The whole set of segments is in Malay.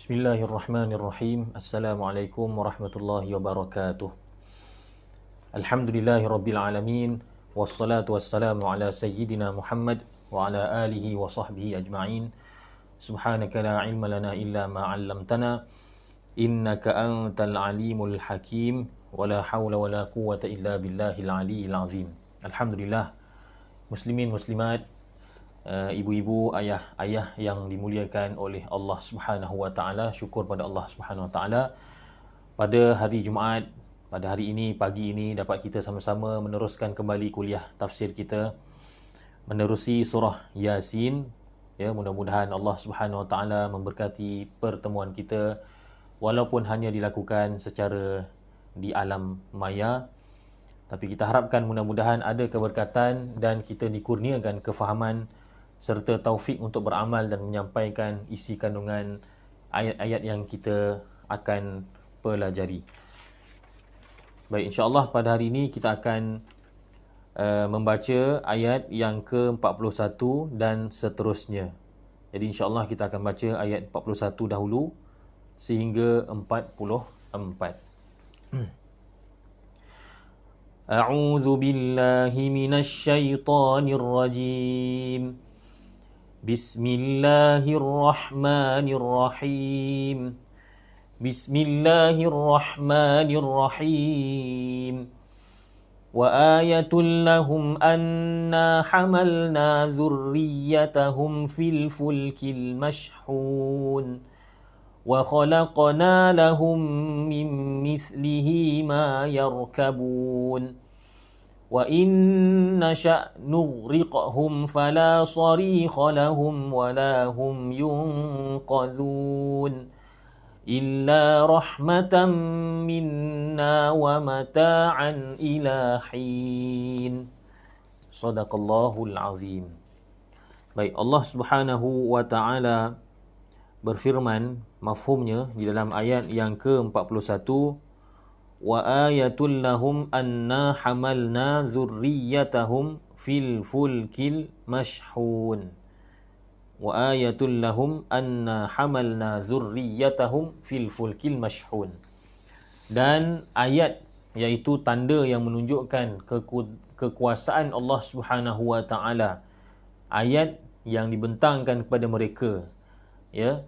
Bismillahirrahmanirrahim. Assalamualaikum warahmatullahi wabarakatuh. Alhamdulillahirabbil alamin wassalatu wassalamu ala sayyidina Muhammad wa ala alihi wa sahbihi ajma'in. Subhanaka la ilma lana illa ma 'allamtana innaka antal alimul hakim wa la haula wa la quwwata illa billahil aliyyil azim. Alhamdulillah, muslimin muslimat, ibu-ibu, ayah-ayah yang dimuliakan oleh Allah Subhanahu wa taala, syukur pada Allah Subhanahu wa taala pada hari Jumaat, pada hari ini, pagi ini dapat kita sama-sama meneruskan kembali kuliah tafsir kita menerusi surah Yasin. Ya, mudah-mudahan Allah Subhanahu wa taala memberkati pertemuan kita walaupun hanya dilakukan secara di alam maya, tapi kita harapkan mudah-mudahan ada keberkatan dan kita dikurniakan kefahaman serta taufik untuk beramal dan menyampaikan isi kandungan ayat-ayat yang kita akan pelajari. Baik, insya-Allah pada hari ini kita akan membaca ayat yang ke-41 dan seterusnya. Jadi insya-Allah kita akan baca ayat 41 dahulu sehingga 44. A'udzu billahi minasy syaithanir rajim. Bismillahirrahmanirrahim. Bismillahirrahmanirrahim. Wa ayatul lahum anna hamalna dzurriyyatahum fil fulkil mashhun wa khalaqna lahum min mithlihi ma yarkabun. Wa inna sya' nughriqhum fala sarikha lahum wa la hum yunqadhun illa rahmatan minna wa mata'an ila hin. Shadaqallahul azim. Baik, Allah Subhanahu wa taala berfirman, mafhumnya di dalam ayat yang ke-41, wa ayatul lahum anna hamalna dzurriyyatahum fil fulkil mashhun. Wa ayatul lahum anna hamalna dzurriyyatahum fil fulkil mashhun. Dan ayat, iaitu tanda yang menunjukkan kekuasaan Allah Subhanahu wa taala, ayat yang dibentangkan kepada mereka, ya,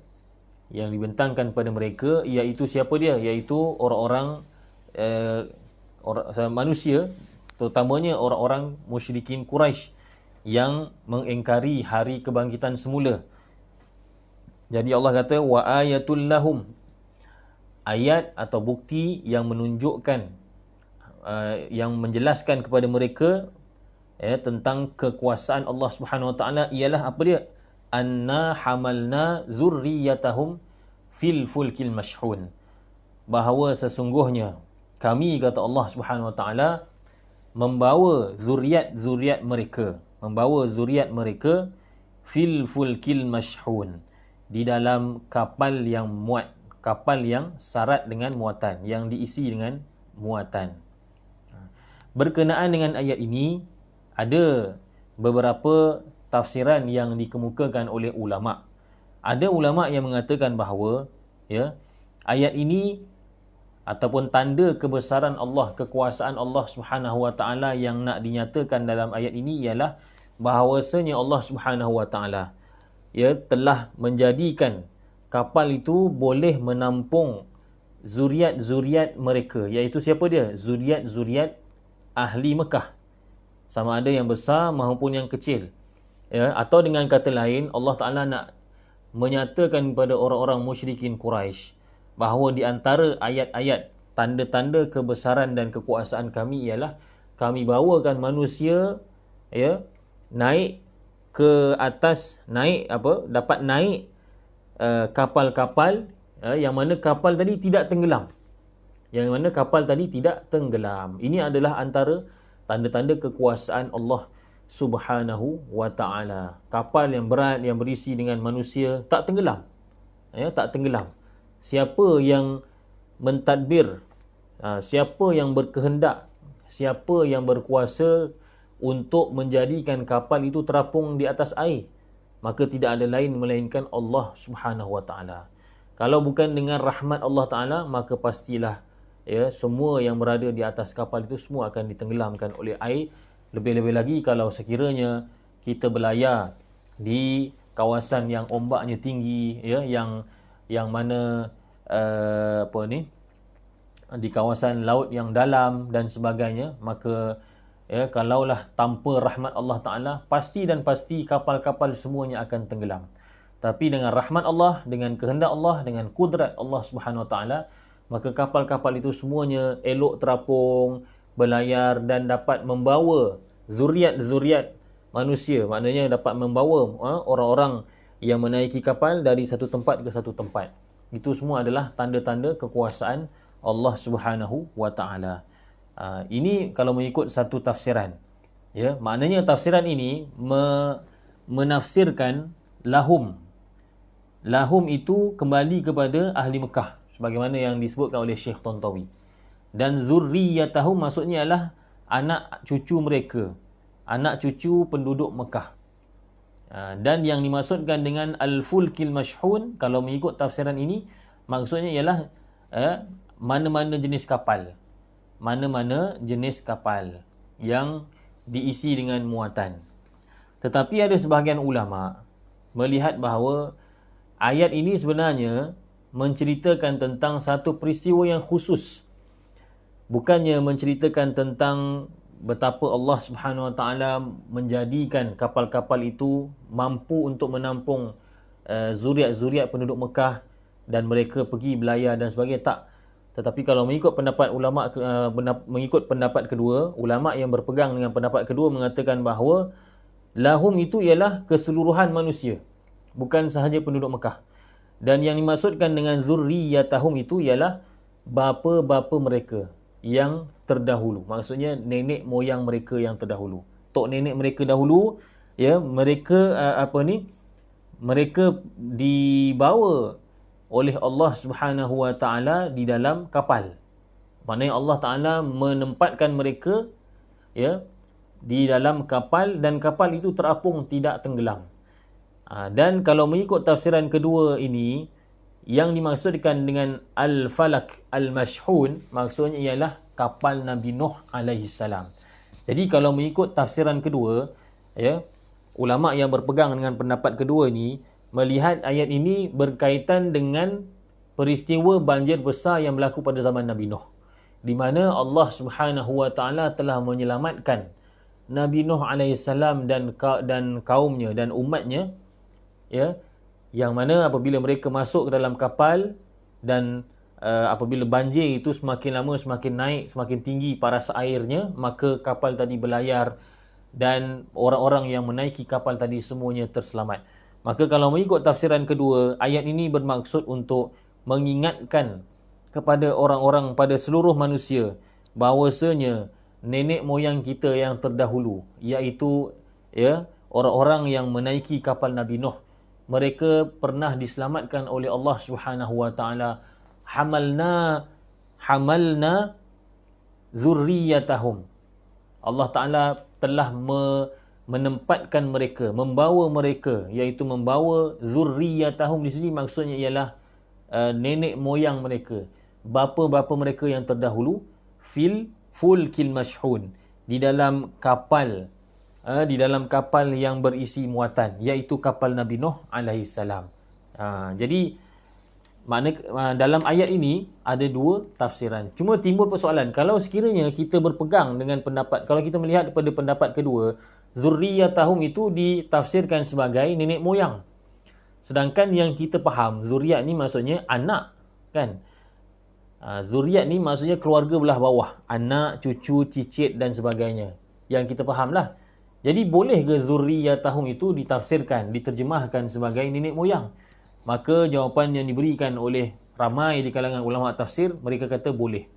yang dibentangkan kepada mereka, iaitu siapa dia? Iaitu orang-orang manusia, terutamanya orang-orang musyrikin Quraisy yang mengingkari hari kebangkitan semula. Jadi Allah kata wa ayatul lahum, ayat atau bukti yang menunjukkan, yang menjelaskan kepada mereka tentang kekuasaan Allah Subhanahu wa taala ialah apa dia? Anna hamalna dzurriyyatahum fil fulkil mashhun, bahawa sesungguhnya kami, kata Allah Subhanahu wa taala, membawa zuriat mereka, fil fulkil mashhun, di dalam kapal yang muat, kapal yang syarat dengan muatan, yang diisi dengan muatan. Berkenaan dengan ayat ini ada beberapa tafsiran yang dikemukakan oleh ulama. Ada ulama yang mengatakan bahawa ayat ini ataupun tanda kebesaran Allah, kekuasaan Allah Subhanahu wa taala yang nak dinyatakan dalam ayat ini ialah bahawasanya Allah Subhanahu wa taala telah menjadikan kapal itu boleh menampung zuriat-zuriat mereka, iaitu siapa dia? Zuriat-zuriat ahli Mekah, sama ada yang besar maupun yang kecil. Atau dengan kata lain, Allah Taala nak menyatakan kepada orang-orang musyrikin Quraisy bahawa di antara ayat-ayat tanda-tanda kebesaran dan kekuasaan kami ialah kami bawakan manusia naik ke atas, dapat naik kapal-kapal yang mana kapal tadi tidak tenggelam. Ini adalah antara tanda-tanda kekuasaan Allah Subhanahu wa taala. Kapal yang berat yang berisi dengan manusia tak tenggelam. Tak tenggelam. Siapa yang mentadbir, siapa yang berkehendak, siapa yang berkuasa untuk menjadikan kapal itu terapung di atas air, maka tidak ada lain melainkan Allah Subhanahu wa taala. Kalau bukan dengan rahmat Allah Ta'ala, maka pastilah ya, semua yang berada di atas kapal itu semua akan ditenggelamkan oleh air. Lebih-lebih lagi kalau sekiranya kita berlayar di kawasan yang ombaknya tinggi, ya, yang mana apa ni, di kawasan laut yang dalam dan sebagainya, maka ya, kalaulah tanpa rahmat Allah Ta'ala, pasti dan pasti kapal-kapal semuanya akan tenggelam. Tapi dengan rahmat Allah, dengan kehendak Allah, dengan kudrat Allah Subhanahu Wa Ta'ala, maka kapal-kapal itu semuanya elok terapung, berlayar dan dapat membawa zuriat-zuriat manusia. Maknanya dapat membawa orang-orang yang menaiki kapal dari satu tempat ke satu tempat. Itu semua adalah tanda-tanda kekuasaan Allah Subhanahu Wa Ta'ala. Ini kalau mengikut satu tafsiran. Ya, maknanya tafsiran ini menafsirkan lahum. Lahum itu kembali kepada ahli Mekah, sebagaimana yang disebutkan oleh Syekh Tantawi. Dan zurriyatahum maksudnya adalah anak cucu mereka, anak cucu penduduk Mekah. Dan yang dimaksudkan dengan al-fulkil mashhun, kalau mengikut tafsiran ini, maksudnya ialah mana-mana jenis kapal. Mana-mana jenis kapal yang diisi dengan muatan. Tetapi ada sebahagian ulama melihat bahawa ayat ini sebenarnya menceritakan tentang satu peristiwa yang khusus. Bukannya menceritakan tentang betapa Allah Subhanahu Wa Ta'ala menjadikan kapal-kapal itu mampu untuk menampung zuriat-zuriat penduduk Mekah dan mereka pergi berlayar dan sebagainya. Tak. Tetapi kalau mengikut pendapat ulama, mengikut pendapat kedua, ulama yang berpegang dengan pendapat kedua mengatakan bahawa lahum itu ialah keseluruhan manusia, bukan sahaja penduduk Mekah. Dan yang dimaksudkan dengan zurriyatahum itu ialah bapa-bapa mereka yang terdahulu. Maksudnya nenek moyang mereka yang terdahulu. Tok nenek mereka dahulu, ya, mereka mereka dibawa oleh Allah Subhanahu Wa Ta'ala di dalam kapal. Maknanya Allah Ta'ala menempatkan mereka, ya, di dalam kapal dan kapal itu terapung, tidak tenggelam. Dan kalau mengikut tafsiran kedua ini, yang dimaksudkan dengan al-falak al-mashhun, maksudnya ialah kapal Nabi Nuh alaihi salam. Jadi kalau mengikut tafsiran kedua, ya, ulama yang berpegang dengan pendapat kedua ini melihat ayat ini berkaitan dengan peristiwa banjir besar yang berlaku pada zaman Nabi Nuh, di mana Allah Subhanahu Wa Ta'ala telah menyelamatkan Nabi Nuh alaihi salam dan kaumnya dan umatnya, ya, yang mana apabila mereka masuk ke dalam kapal dan apabila banjir itu semakin lama semakin naik, semakin tinggi paras airnya, maka kapal tadi berlayar dan orang-orang yang menaiki kapal tadi semuanya terselamat. Maka kalau mengikut tafsiran kedua, ayat ini bermaksud untuk mengingatkan kepada orang-orang, pada seluruh manusia, bahawasanya nenek moyang kita yang terdahulu, iaitu, ya, orang-orang yang menaiki kapal Nabi Nuh, mereka pernah diselamatkan oleh Allah Subhanahu Wa Ta'ala. Hamalna zurriyatahum. Allah Ta'ala telah menempatkan mereka, membawa mereka, iaitu membawa zurriyatahum di sini maksudnya ialah nenek moyang mereka, bapa-bapa mereka yang terdahulu, fil fulkil mashhun, di dalam kapal yang berisi muatan, iaitu kapal Nabi Nuh alaihi salam. Jadi dalam ayat ini ada dua tafsiran. Cuma timbul persoalan, kalau sekiranya kita berpegang dengan pendapat, kalau kita melihat daripada pendapat kedua, zurriyatahum itu ditafsirkan sebagai nenek moyang. Sedangkan yang kita faham, zuriat ni maksudnya anak, kan? Zuriat ni maksudnya keluarga belah bawah, anak, cucu, cicit dan sebagainya. Yang kita fahamlah. Jadi boleh ke zurriyatahum itu ditafsirkan, diterjemahkan sebagai nenek moyang? Maka jawapan yang diberikan oleh ramai di kalangan ulama tafsir, mereka kata boleh.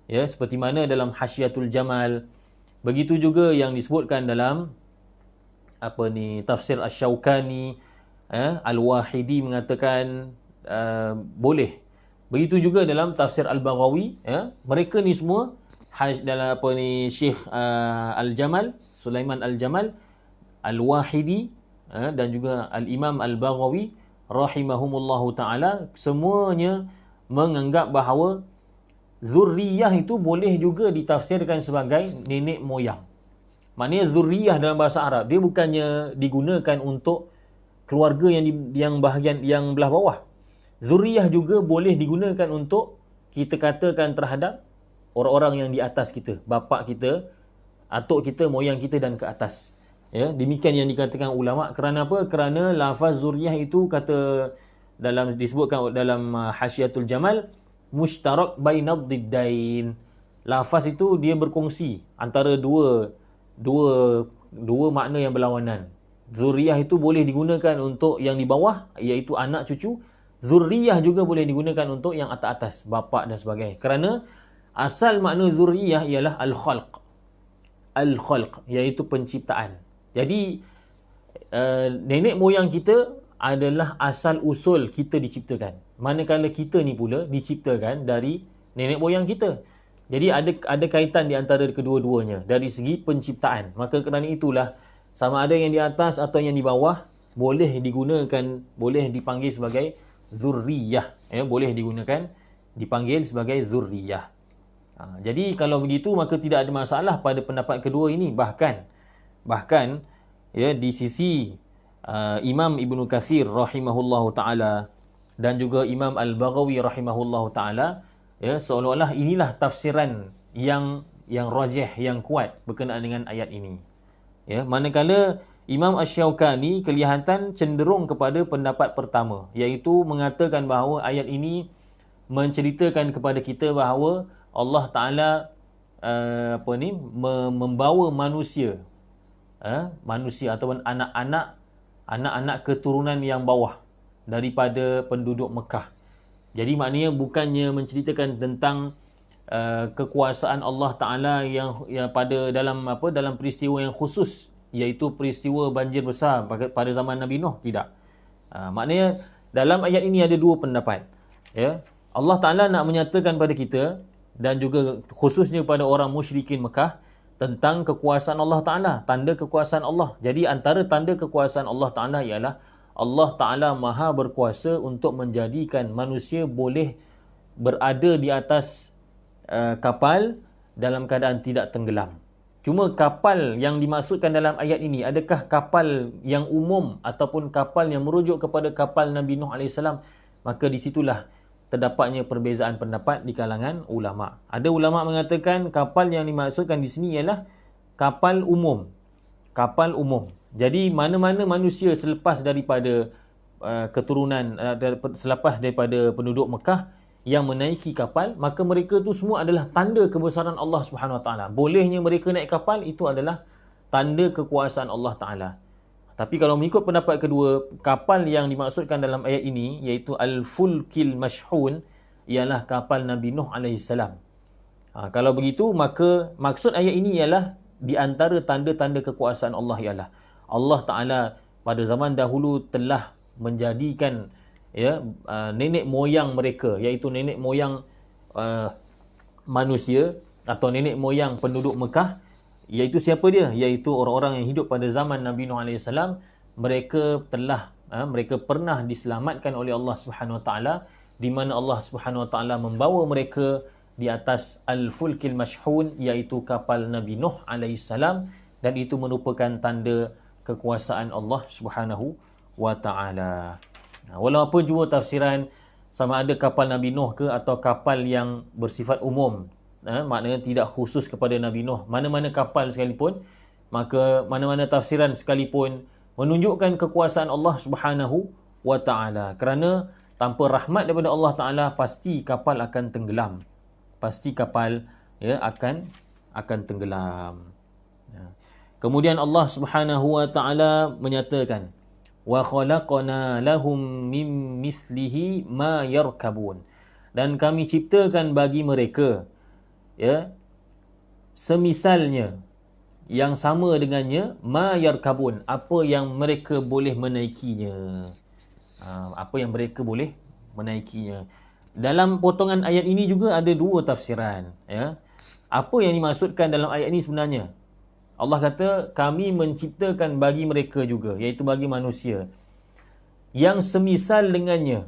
Ya, seperti mana dalam Hasyiatul Jamal, begitu juga yang disebutkan dalam tafsir Asy-Syaukani, Al-Wahidi mengatakan boleh. Begitu juga dalam tafsir Al-Baghawi, ya, mereka ni semua dalam Syekh Al-Jamal, Sulaiman Al-Jamal, Al-Wahidi, dan juga Al-Imam Al-Baghawi, rahimahumullahu ta'ala semuanya menganggap bahawa zurriyah itu boleh juga ditafsirkan sebagai nenek moyang. Maknanya zurriyah dalam bahasa Arab dia bukannya digunakan untuk keluarga yang bahagian yang belah bawah. Zurriyah juga boleh digunakan untuk kita katakan terhadap orang-orang yang di atas kita, bapa kita, atuk kita, moyang kita dan ke atas. Ya, demikian yang dikatakan ulama. Kerana apa? Kerana lafaz zurriyah itu kata dalam disebutkan dalam Hasyiatul Jamal mushtarak bainad diddain. Lafaz itu dia berkongsi antara dua makna yang berlawanan. Zurriyah itu boleh digunakan untuk yang di bawah iaitu anak cucu. Zurriyah juga boleh digunakan untuk yang atas-atas, bapa dan sebagainya. Kerana asal makna zurriyah ialah al-khalq. Al-khalq iaitu penciptaan. Jadi nenek moyang kita adalah asal usul kita diciptakan. Manakala kita ni pula diciptakan dari nenek moyang kita. Jadi ada kaitan di antara kedua-duanya dari segi penciptaan. Maka kerana itulah sama ada yang di atas atau yang di bawah boleh digunakan, boleh dipanggil sebagai zurriyah. Ya, boleh digunakan dipanggil sebagai zurriyah. Jadi kalau begitu maka tidak ada masalah pada pendapat kedua ini. Bahkan ya di sisi Imam Ibnu Katsir rahimahullahu taala dan juga Imam Al-Baghawi rahimahullahu taala, ya, seolah-olah inilah tafsiran yang rajih, yang kuat berkenaan dengan ayat ini. Ya, manakala Imam Asy-Syaukani kelihatan cenderung kepada pendapat pertama, iaitu mengatakan bahawa ayat ini menceritakan kepada kita bahawa Allah Taala membawa manusia ataupun anak-anak keturunan yang bawah daripada penduduk Mekah. Jadi maknanya bukannya menceritakan tentang kekuasaan Allah Taala yang pada dalam peristiwa yang khusus, iaitu peristiwa banjir besar pada zaman Nabi Nuh, tidak. Maknanya dalam ayat ini ada dua pendapat. Ya, Allah Taala nak menyatakan pada kita dan juga khususnya pada orang musyrikin Mekah tentang kekuasaan Allah Taala, tanda kekuasaan Allah. Jadi antara tanda kekuasaan Allah Taala ialah Allah Taala Maha berkuasa untuk menjadikan manusia boleh berada di atas kapal dalam keadaan tidak tenggelam. Cuma kapal yang dimaksudkan dalam ayat ini, adakah kapal yang umum ataupun kapal yang merujuk kepada kapal Nabi Nuh AS? Maka di situlah terdapatnya perbezaan pendapat di kalangan ulama. Ada ulama mengatakan kapal yang dimaksudkan di sini ialah kapal umum. Kapal umum. Jadi mana-mana manusia selepas daripada selepas daripada penduduk Mekah yang menaiki kapal, maka mereka tu semua adalah tanda kebesaran Allah Subhanahu Wa Taala. Bolehnya mereka naik kapal itu adalah tanda kekuasaan Allah Taala. Tapi kalau mengikut pendapat kedua, kapal yang dimaksudkan dalam ayat ini iaitu al-fulkil mashhun ialah kapal Nabi Nuh AS. Kalau begitu maka maksud ayat ini ialah di antara tanda-tanda kekuasaan Allah ialah Allah Taala pada zaman dahulu telah menjadikan nenek moyang mereka, iaitu nenek moyang manusia atau nenek moyang penduduk Mekah, iaitu siapa dia? Iaitu orang-orang yang hidup pada zaman Nabi Nuh AS. Mereka pernah diselamatkan oleh Allah Subhanahu Wa Taala, di mana Allah Subhanahu Wa Taala membawa mereka di atas al-fulkil mashhun, iaitu kapal Nabi Nuh AS, dan itu merupakan tanda kekuasaan Allah Subhanahu Wa Taala. Walaupun jua tafsiran sama ada kapal Nabi Nuh ke atau kapal yang bersifat umum, maknanya tidak khusus kepada Nabi Nuh, mana-mana kapal sekalipun, maka mana-mana tafsiran sekalipun menunjukkan kekuasaan Allah Subhanahu Wa Taala. Kerana tanpa rahmat daripada Allah Taala pasti kapal akan tenggelam. Pasti kapal akan tenggelam. Kemudian Allah Subhanahu Wa Taala menyatakan wa khalaqna lahum mim mislihi ma yarkabun, dan kami ciptakan bagi mereka semisalnya yang sama dengannya, ma yarkabun, apa yang mereka boleh menaikinya. Apa yang mereka boleh menaikinya. Dalam potongan ayat ini juga ada dua tafsiran, ya. Apa yang dimaksudkan dalam ayat ini sebenarnya? Allah kata kami menciptakan bagi mereka juga, iaitu bagi manusia. yang semisal dengannya,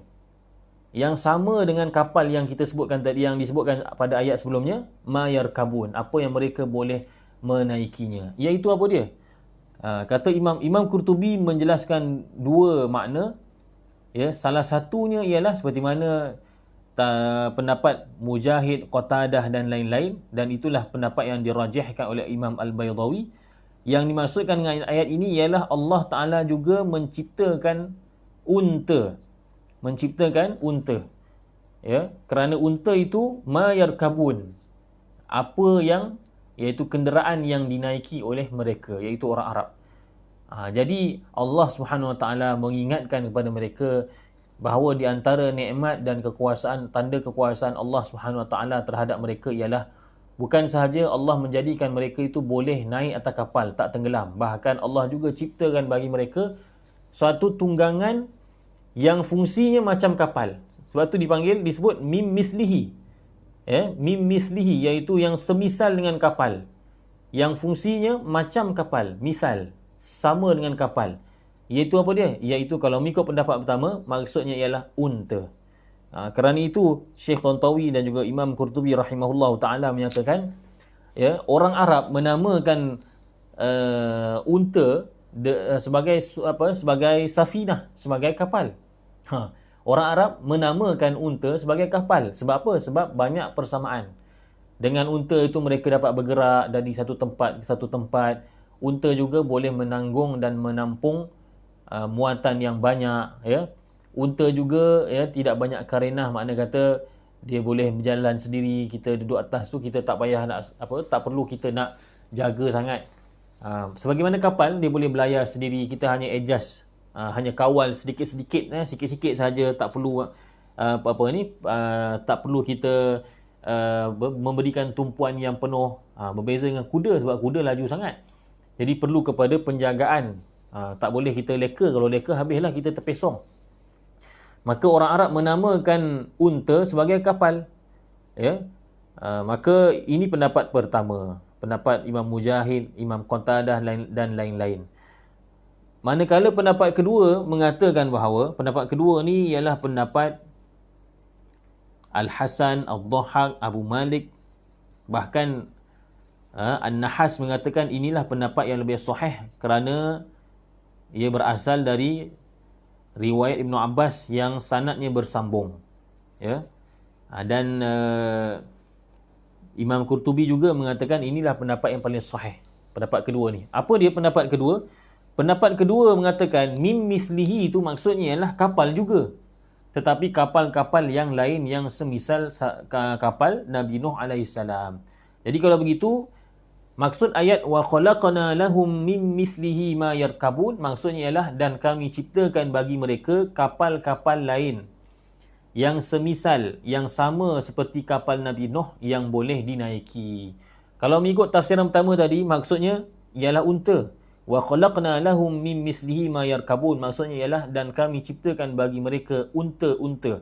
yang sama dengan kapal yang kita sebutkan tadi, yang disebutkan pada ayat sebelumnya, ma yarkabun, apa yang mereka boleh menaikinya. Iaitu apa dia? Kata Imam Qurtubi menjelaskan dua makna. Ya, salah satunya ialah seperti mana pendapat Mujahid, Qatadah dan lain-lain, dan itulah pendapat yang dirajihkan oleh Imam Al-Baydawi. Yang dimaksudkan dengan ayat ini ialah Allah Ta'ala juga menciptakan unta. Ya, kerana unta itu ma yarkabun, apa yang, iaitu kenderaan yang dinaiki oleh mereka, iaitu orang Arab. Jadi Allah Subhanahu Wa Taala mengingatkan kepada mereka bahawa di antara nikmat dan kekuasaan, tanda kekuasaan Allah Subhanahu Wa Taala terhadap mereka ialah bukan sahaja Allah menjadikan mereka itu boleh naik atas kapal tak tenggelam, bahkan Allah juga ciptakan bagi mereka suatu tunggangan yang fungsinya macam kapal. Sebab tu disebut mim mislihi. Mim mislihi, iaitu yang semisal dengan kapal, yang fungsinya macam kapal, misal, sama dengan kapal. Iaitu apa dia? Iaitu kalau mengikut pendapat pertama, maksudnya ialah unta. Kerana itu Syekh Tantawi dan juga Imam Qurtubi rahimahullah ta'ala menyatakan, ya, orang Arab menamakan unta sebagai safinah, sebagai kapal. Orang Arab menamakan unta sebagai kapal. Sebab apa? Sebab banyak persamaan. Dengan unta itu mereka dapat bergerak dari satu tempat ke satu tempat. Unta juga boleh menanggung dan menampung muatan yang banyak, ya. Unta juga, ya, tidak banyak karenah, makna kata dia boleh berjalan sendiri. Kita duduk atas tu kita tak payah nak tak perlu kita nak jaga sangat. Sebagaimana kapal dia boleh berlayar sendiri, kita hanya adjust, hanya kawal sikit-sikit saja, tak perlu tak perlu kita memberikan tumpuan yang penuh. Berbeza dengan kuda, sebab kuda laju sangat. Jadi perlu kepada penjagaan. Tak boleh kita leka, kalau leka habislah kita terpesong. Maka orang Arab menamakan unta sebagai kapal. Ya. Maka ini pendapat pertama, pendapat Imam Mujahid, Imam Qatadah dan lain-lain. Manakala pendapat kedua mengatakan bahawa, pendapat kedua ni ialah pendapat Al-Hasan, Al-Dhahhak, Abu Malik, bahkan An-Nahas mengatakan inilah pendapat yang lebih sahih kerana ia berasal dari riwayat Ibn Abbas yang sanadnya bersambung, ya. Dan Imam Qurtubi juga mengatakan inilah pendapat yang paling sahih, pendapat kedua ni. Apa dia pendapat kedua? Pendapat kedua mengatakan mim mislihi itu maksudnya ialah kapal juga, tetapi kapal-kapal yang lain yang semisal kapal Nabi Nuh alaihissalam. Jadi kalau begitu, maksud ayat wa khalaqna lahum mim mislihi ma yarkabun, maksudnya ialah dan kami ciptakan bagi mereka kapal-kapal lain yang semisal, yang sama seperti kapal Nabi Nuh yang boleh dinaiki. Kalau mengikut tafsiran pertama tadi, maksudnya ialah unta. Wa khalaqna lahum mim mislihi ma yarkabun, maksudnya ialah dan kami ciptakan bagi mereka unta-unta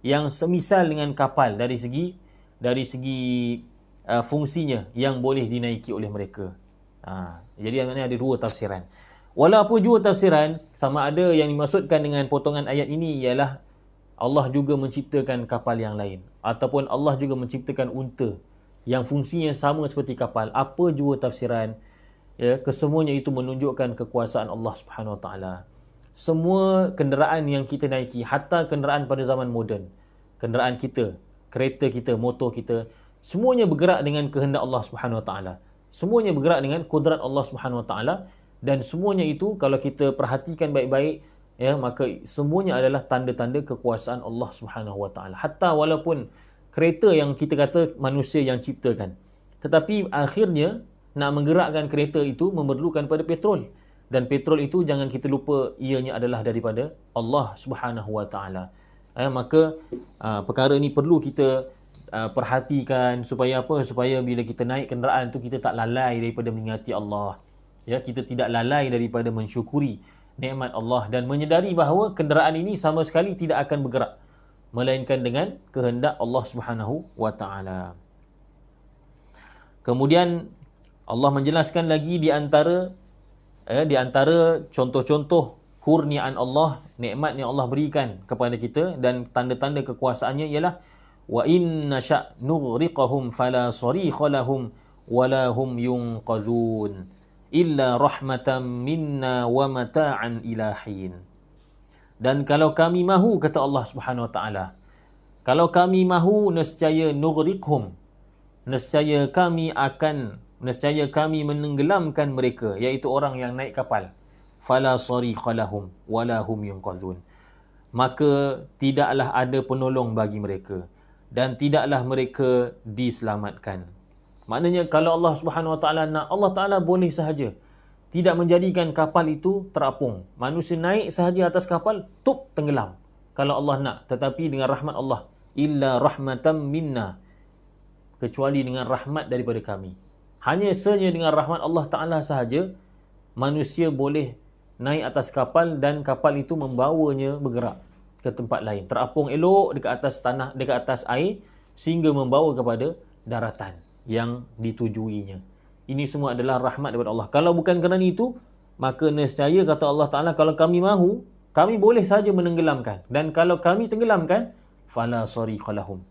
yang semisal dengan kapal dari segi fungsinya yang boleh dinaiki oleh mereka. Jadi ada dua tafsiran. Walaupun dua tafsiran, sama ada yang dimaksudkan dengan potongan ayat ini ialah Allah juga menciptakan kapal yang lain, ataupun Allah juga menciptakan unta yang fungsinya sama seperti kapal. Apa jua tafsiran, ya, kesemuanya itu menunjukkan kekuasaan Allah Subhanahu Wa Taala. Semua kenderaan yang kita naiki, hatta kenderaan pada zaman moden, kenderaan kita, kereta kita, motor kita, semuanya bergerak dengan kehendak Allah Subhanahu Wa Taala. Semuanya bergerak dengan kudrat Allah Subhanahu Wa Taala, dan semuanya itu kalau kita perhatikan baik-baik, ya, maka semuanya adalah tanda-tanda kekuasaan Allah Subhanahu Wa Taala. Hatta walaupun kereta yang kita kata manusia yang ciptakan, tetapi akhirnya nak menggerakkan kereta itu memerlukan pada petrol, dan petrol itu jangan kita lupa ianya adalah daripada Allah Subhanahu Wa Taala. Maka perkara ini perlu kita perhatikan supaya apa? Supaya bila kita naik kenderaan tu kita tak lalai daripada mengingati Allah. Ya, kita tidak lalai daripada mensyukuri nikmat Allah dan menyedari bahawa kenderaan ini sama sekali tidak akan bergerak melainkan dengan kehendak Allah Subhanahu Wa Taala. Kemudian Allah menjelaskan lagi di antara contoh-contoh kurniaan Allah, nikmat yang Allah berikan kepada kita dan tanda-tanda kekuasaannya ialah wa inna sya' nughriqahum fala sarikha lahum wala hum yunqazun illa rahmatan minna wa mata'an ilahin. Dan kalau kami mahu, kata Allah Subhanahu wa taala, kalau kami mahu, nescaya nughriqhum, nescaya kami menenggelamkan mereka, iaitu orang yang naik kapal. Fala sarikha lahum wala hum yunqazun, maka tidaklah ada penolong bagi mereka dan tidaklah mereka diselamatkan. Maknanya kalau Allah Subhanahu wa taala nak, Allah taala boleh sahaja tidak menjadikan kapal itu terapung. Manusia naik sahaja atas kapal, tup, tenggelam. Kalau Allah nak, tetapi dengan rahmat Allah, illa rahmatan minna, kecuali dengan rahmat daripada kami. Hanya sahaja dengan rahmat Allah Ta'ala sahaja manusia boleh naik atas kapal dan kapal itu membawanya bergerak ke tempat lain, terapung elok dekat atas tanah, dekat atas air, sehingga membawa kepada daratan yang ditujuinya. Ini semua adalah rahmat daripada Allah. Kalau bukan kerana itu, maka nescaya, kata Allah Ta'ala, kalau kami mahu, kami boleh saja menenggelamkan. Dan kalau kami tenggelamkan, fala sarikha lahum,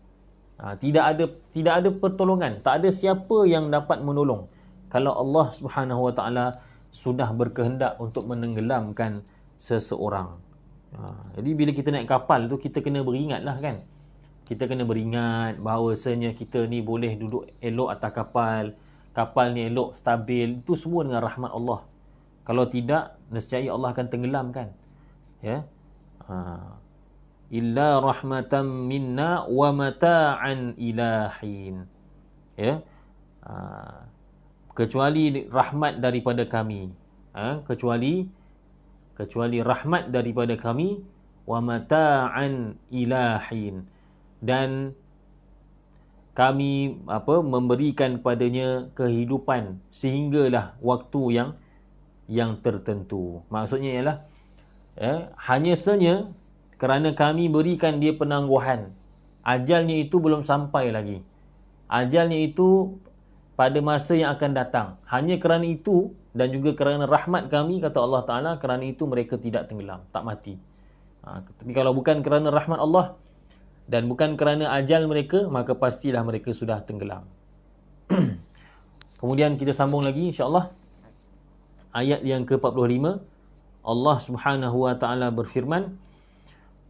tidak ada pertolongan, tak ada siapa yang dapat menolong kalau Allah Subhanahu wa taala sudah berkehendak untuk menenggelamkan seseorang. Jadi bila kita naik kapal tu, kita kena beringatlah kan. Kita kena beringat bahawasanya kita ni boleh duduk elok atas kapal, kapal ni elok, stabil, itu semua dengan rahmat Allah. Kalau tidak, nescaya Allah akan tenggelamkan. Ya. Illa rahmatan minna wa mata'an ilahin. Ya. Kecuali rahmat daripada kami. Kecuali rahmat daripada kami, wa mata'an ilahin, dan kami memberikan padanya kehidupan sehinggalah waktu yang tertentu. Maksudnya ialah hanya sahaja kerana kami berikan dia penangguhan, ajalnya itu belum sampai lagi, ajalnya itu pada masa yang akan datang. Hanya kerana itu dan juga kerana rahmat kami, kata Allah Ta'ala, kerana itu mereka tidak tenggelam, tak mati. Tapi kalau bukan kerana rahmat Allah dan bukan kerana ajal mereka, maka pastilah mereka sudah tenggelam. Kemudian kita sambung lagi insya-Allah. Ayat yang ke-45, Allah Subhanahu wa taala berfirman,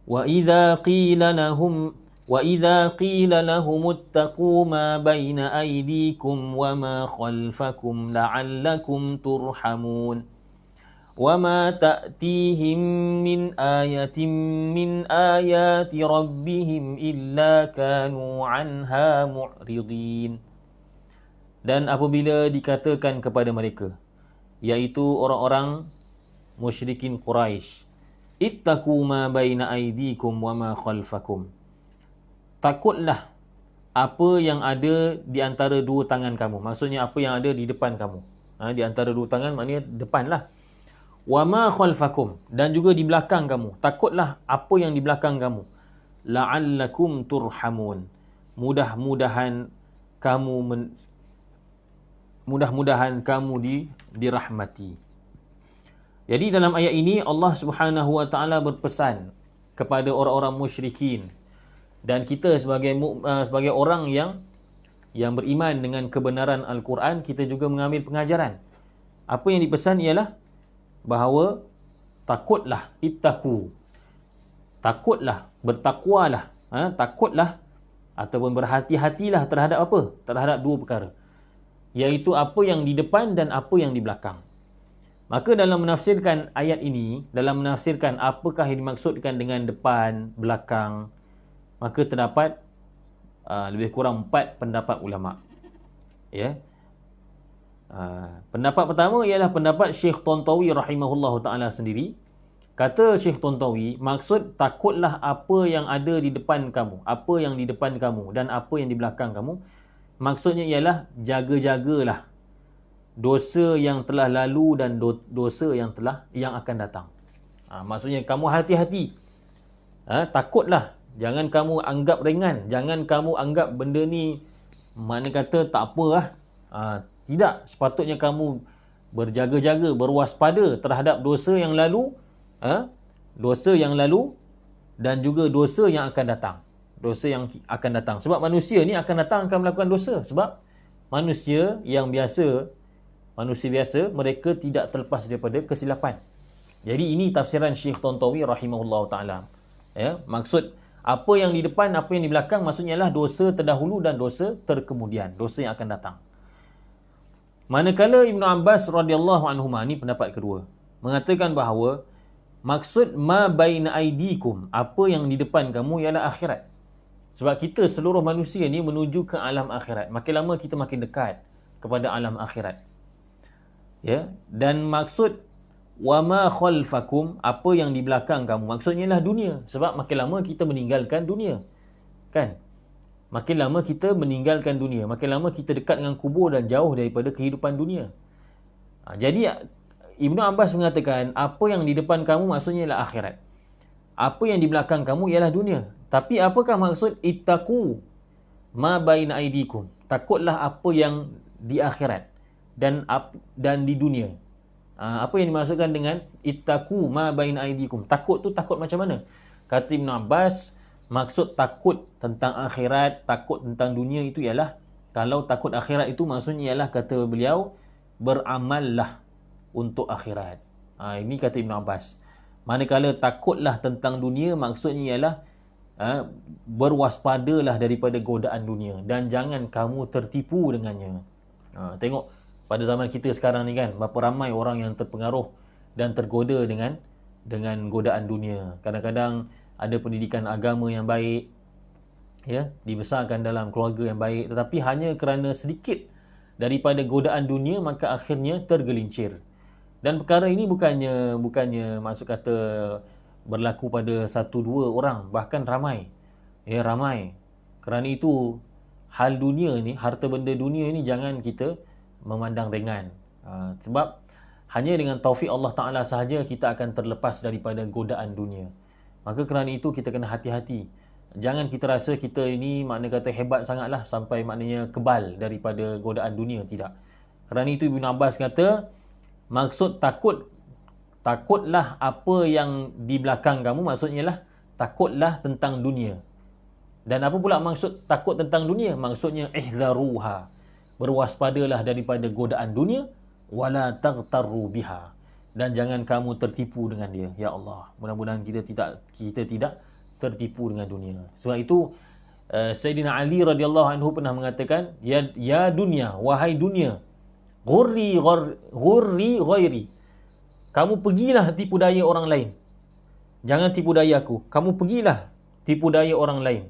وَإِذَا قِيلَ لَهُمُ اتَّقُوا مَا بَيْنَ أَيْدِيكُمْ وَمَا خَلْفَكُمْ لَعَلَّكُمْ تُرْحَمُونَ وَمَا تَأْتِيهِمْ مِنْ آيَةٍ مِنْ آيَاتِ رَبِّهِمْ إِلَّا كَانُوا عَنْهَا مُعْرِضِينَ. Dan apabila dikatakan kepada mereka, iaitu orang-orang musyrikin Quraisy, ittaqu ma baina aydikum wa ma khalfakum, takutlah apa yang ada di antara dua tangan kamu. Maksudnya apa yang ada di depan kamu. Di antara dua tangan maknanya depanlah. Wa ma khalfakum, dan juga di belakang kamu. Takutlah apa yang di belakang kamu. La'allakum turhamun, mudah-mudahan kamu dirahmati. Jadi dalam ayat ini Allah Subhanahu wa taala berpesan kepada orang-orang musyrikin, dan kita sebagai orang yang beriman dengan kebenaran Al-Quran, kita juga mengambil pengajaran. Apa yang dipesan ialah bahawa takutlah, ittaqu, takutlah, bertakwalah, takutlah ataupun berhati-hatilah terhadap apa? Terhadap dua perkara, iaitu apa yang di depan dan apa yang di belakang. Maka dalam menafsirkan ayat ini, dalam menafsirkan apakah yang dimaksudkan dengan depan, belakang, maka terdapat lebih kurang 4 pendapat ulama. Ya. Pendapat pertama ialah pendapat Syekh Tantawi rahimahullahu taala sendiri. Kata Syekh Tantawi, maksud takutlah apa yang ada di depan kamu, apa yang di depan kamu dan apa yang di belakang kamu. Maksudnya ialah jaga-jagalah dosa yang telah lalu dan dosa yang akan datang. Maksudnya kamu hati-hati. Takutlah. Jangan kamu anggap ringan. Jangan kamu anggap benda ni mana kata tak apa lah. Tidak. Sepatutnya kamu berjaga-jaga, berwaspada terhadap dosa yang lalu dosa yang lalu dan juga dosa yang akan datang. Dosa yang akan datang. Sebab manusia ni akan datang akan melakukan dosa. Sebab manusia yang biasa, manusia biasa, mereka tidak terlepas daripada kesilapan. Jadi ini tafsiran Syekh Tantawi rahimahullah ta'ala. Ya, maksud apa yang di depan, apa yang di belakang, maksudnya adalah dosa terdahulu dan dosa terkemudian. Dosa yang akan datang. Manakala Ibnu Abbas radhiyallahu anhuma, ni pendapat kedua, mengatakan bahawa maksud ma baina aidikum, apa yang di depan kamu ialah akhirat. Sebab kita seluruh manusia ni menuju ke alam akhirat. Makin lama kita makin dekat kepada alam akhirat. Ya, dan maksud wa ma khalfakum, apa yang di belakang kamu, maksudnya ialah dunia. Sebab makin lama kita meninggalkan dunia. Kan? Makin lama kita meninggalkan dunia, makin lama kita dekat dengan kubur dan jauh daripada kehidupan dunia. Jadi Ibnu Abbas mengatakan apa yang di depan kamu maksudnya ialah akhirat. Apa yang di belakang kamu ialah dunia. Tapi apakah maksud ittaqu ma baina aidikum? Takutlah apa yang di akhirat dan di dunia. Apa yang dimaksudkan dengan ittaqu ma baina aidikum? Takut tu takut macam mana? Kata Ibnu Abbas, maksud takut tentang akhirat, takut tentang dunia itu ialah, kalau takut akhirat itu maksudnya ialah, kata beliau, beramallah untuk akhirat. Ini kata Ibn Abbas. Manakala takutlah tentang dunia maksudnya ialah berwaspadalah daripada godaan dunia dan jangan kamu tertipu dengannya. Tengok pada zaman kita sekarang ni kan, berapa ramai orang yang terpengaruh dan tergoda dengan godaan dunia. Kadang-kadang ada pendidikan agama yang baik, ya, dibesarkan dalam keluarga yang baik, tetapi hanya kerana sedikit daripada godaan dunia maka akhirnya tergelincir. Dan perkara ini bukannya maksud kata berlaku pada satu dua orang, bahkan ramai. Ya, ramai. Kerana itu hal dunia ni, harta benda dunia ni jangan kita memandang ringan. Sebab hanya dengan taufik Allah Ta'ala sahaja kita akan terlepas daripada godaan dunia. Maka kerana itu kita kena hati-hati. Jangan kita rasa kita ini makna kata hebat sangatlah sampai maknanya kebal daripada godaan dunia. Tidak. Kerana itu Ibn Abbas kata, maksud takutlah apa yang di belakang kamu, maksudnya lah takutlah tentang dunia. Dan apa pula maksud takut tentang dunia? Maksudnya ihzaruha, berwaspadalah daripada godaan dunia, wala taghtarru biha, dan jangan kamu tertipu dengan dia. Ya Allah, mudah-mudahan kita tidak tertipu dengan dunia. Sebab itu Sayyidina Ali radhiyallahu anhu pernah mengatakan, ya dunia, wahai dunia, ghurri ghairi, kamu pergilah tipu daya orang lain, jangan tipu daya aku. Kamu pergilah tipu daya orang lain,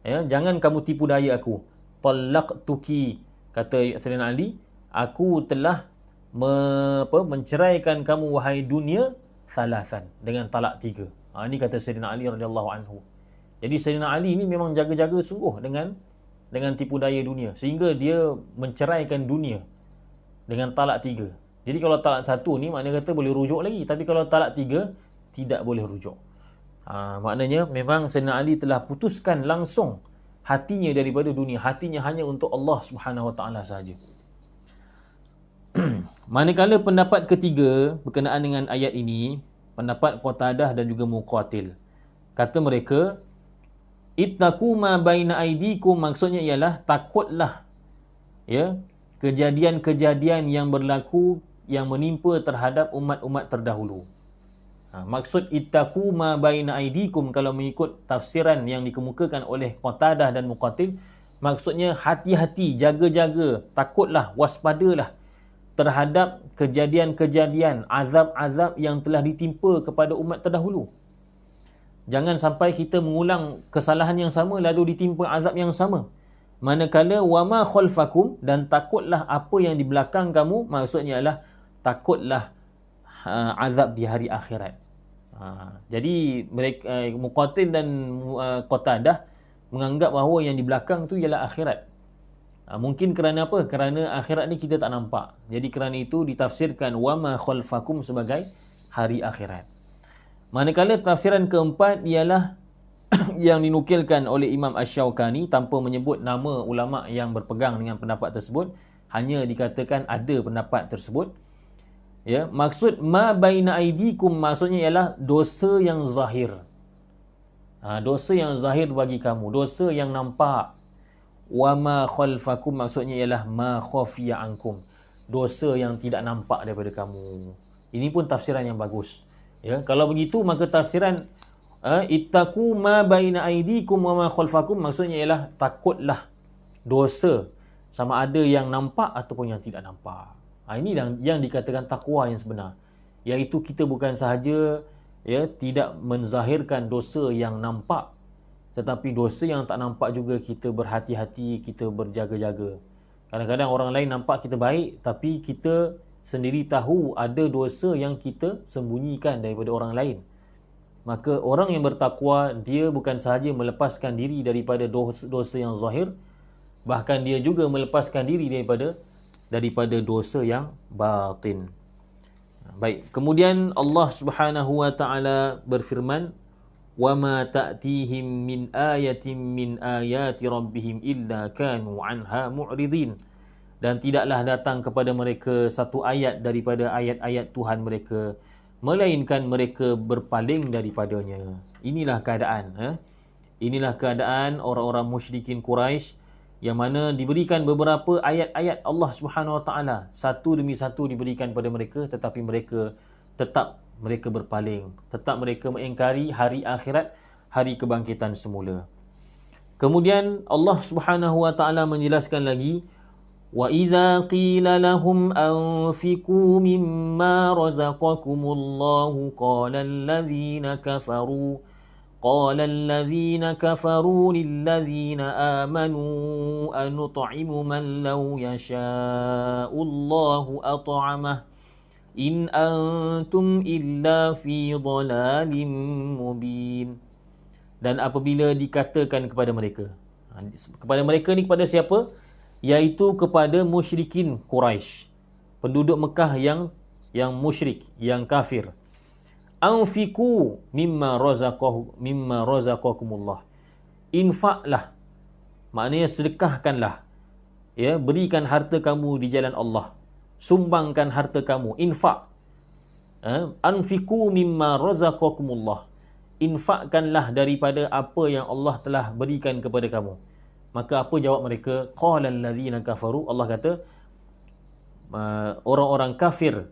ya, jangan kamu tipu daya aku. Talaqtuki, kata Sayyidina Ali, aku telah menceraikan kamu wahai dunia salasan, dengan talak 3. Ini kata Sayyidina Ali radhiyallahu anhu. Jadi Sayyidina Ali ni memang jaga-jaga sungguh dengan tipu daya dunia, sehingga dia menceraikan dunia dengan talak 3. Jadi kalau talak 1 ni makna kata boleh rujuk lagi, tapi kalau talak 3 tidak boleh rujuk. Maknanya memang Sayyidina Ali telah putuskan langsung hatinya daripada dunia, hatinya hanya untuk Allah Subhanahu Wa Taala sahaja. Manakala pendapat ketiga berkenaan dengan ayat ini, pendapat Qatadah dan juga Muqatil, kata mereka, ittaqu ma baina aidikum, maksudnya ialah takutlah, ya, kejadian-kejadian yang berlaku yang menimpa terhadap umat-umat terdahulu. Maksud ittaqu ma baina aidikum, kalau mengikut tafsiran yang dikemukakan oleh Qatadah dan Muqatil, maksudnya hati-hati, jaga-jaga, takutlah, waspadalah terhadap kejadian-kejadian, azab-azab yang telah ditimpa kepada umat terdahulu. Jangan sampai kita mengulang kesalahan yang sama lalu ditimpa azab yang sama. Manakala wama khalfakum, dan takutlah apa yang di belakang kamu, maksudnya adalah takutlah azab di hari akhirat. Jadi mereka Muqatil dan Qatadah menganggap bahawa yang di belakang tu ialah akhirat. Mungkin kerana apa? Kerana akhirat ni kita tak nampak. Jadi kerana itu ditafsirkan wama khalfakum sebagai hari akhirat. Manakala tafsiran keempat ialah yang dinukilkan oleh Imam Asy-Syaukani tanpa menyebut nama ulama yang berpegang dengan pendapat tersebut, hanya dikatakan ada pendapat tersebut, Ya, maksud ma baina aidikum maksudnya ialah dosa yang zahir. Dosa yang zahir bagi kamu, dosa yang nampak. Wa ma khalfakum maksudnya ialah ma khafiya ankum, dosa yang tidak nampak daripada kamu. Ini pun tafsiran yang bagus. Ya, kalau begitu maka tafsiran ittaqu ma baina aidikum wa ma khalfakum maksudnya ialah takutlah dosa sama ada yang nampak ataupun yang tidak nampak. Ini yang dikatakan takwa yang sebenar, iaitu kita bukan sahaja tidak menzahirkan dosa yang nampak, tetapi dosa yang tak nampak juga kita berhati-hati, kita berjaga-jaga. Kadang-kadang orang lain nampak kita baik, tapi kita sendiri tahu ada dosa yang kita sembunyikan daripada orang lain. Maka orang yang bertakwa, dia bukan sahaja melepaskan diri daripada dosa yang zahir, bahkan dia juga melepaskan diri daripada dosa yang batin. Baik, kemudian Allah Subhanahu wa taala berfirman, "Wa ma ta'tihim min ayatin min ayati rabbihim illa kanu 'anha mu'ridin." Dan tidaklah datang kepada mereka satu ayat daripada ayat-ayat Tuhan mereka, melainkan mereka berpaling daripadanya. Inilah keadaan. Inilah keadaan orang-orang musyrikin Quraisy yang mana diberikan beberapa ayat-ayat Allah Subhanahu Wa Taala, satu demi satu diberikan pada mereka, tetapi mereka berpaling, tetap mereka mengingkari hari akhirat, hari kebangkitan semula. Kemudian Allah Subhanahu Wa Taala menjelaskan lagi, وَإِذَا قِيلَ لَهُمْ أَنْفِقُوا مِمَّا رَزَقَكُمُ اللَّهُ قَالَ الَّذِينَ كَفَرُوا لِلَّذِينَ آمَنُوا أَنُطْعِمُ مَنْ لَوْ يَشَاءُ اللَّهُ أَطْعَمَهُ إِنْ أَنْتُمْ إِلَّا فِي ضَلَالٍ مُبِينٍ. Dan apabila dikatakan kepada mereka ni kepada siapa? Iaitu kepada musyrikin Quraisy, penduduk Mekah yang musyrik, yang kafir. Anfiqu mimma razaqakumullah. Infaklah, maknanya sedekahkanlah, berikan harta kamu di jalan Allah, sumbangkan harta kamu, infak. Anfiqu mimma razaqakumullah. Infakkanlah daripada apa yang Allah telah berikan kepada kamu. Maka apa jawab mereka? Qala allazina kafaru. Allah kata, orang-orang kafir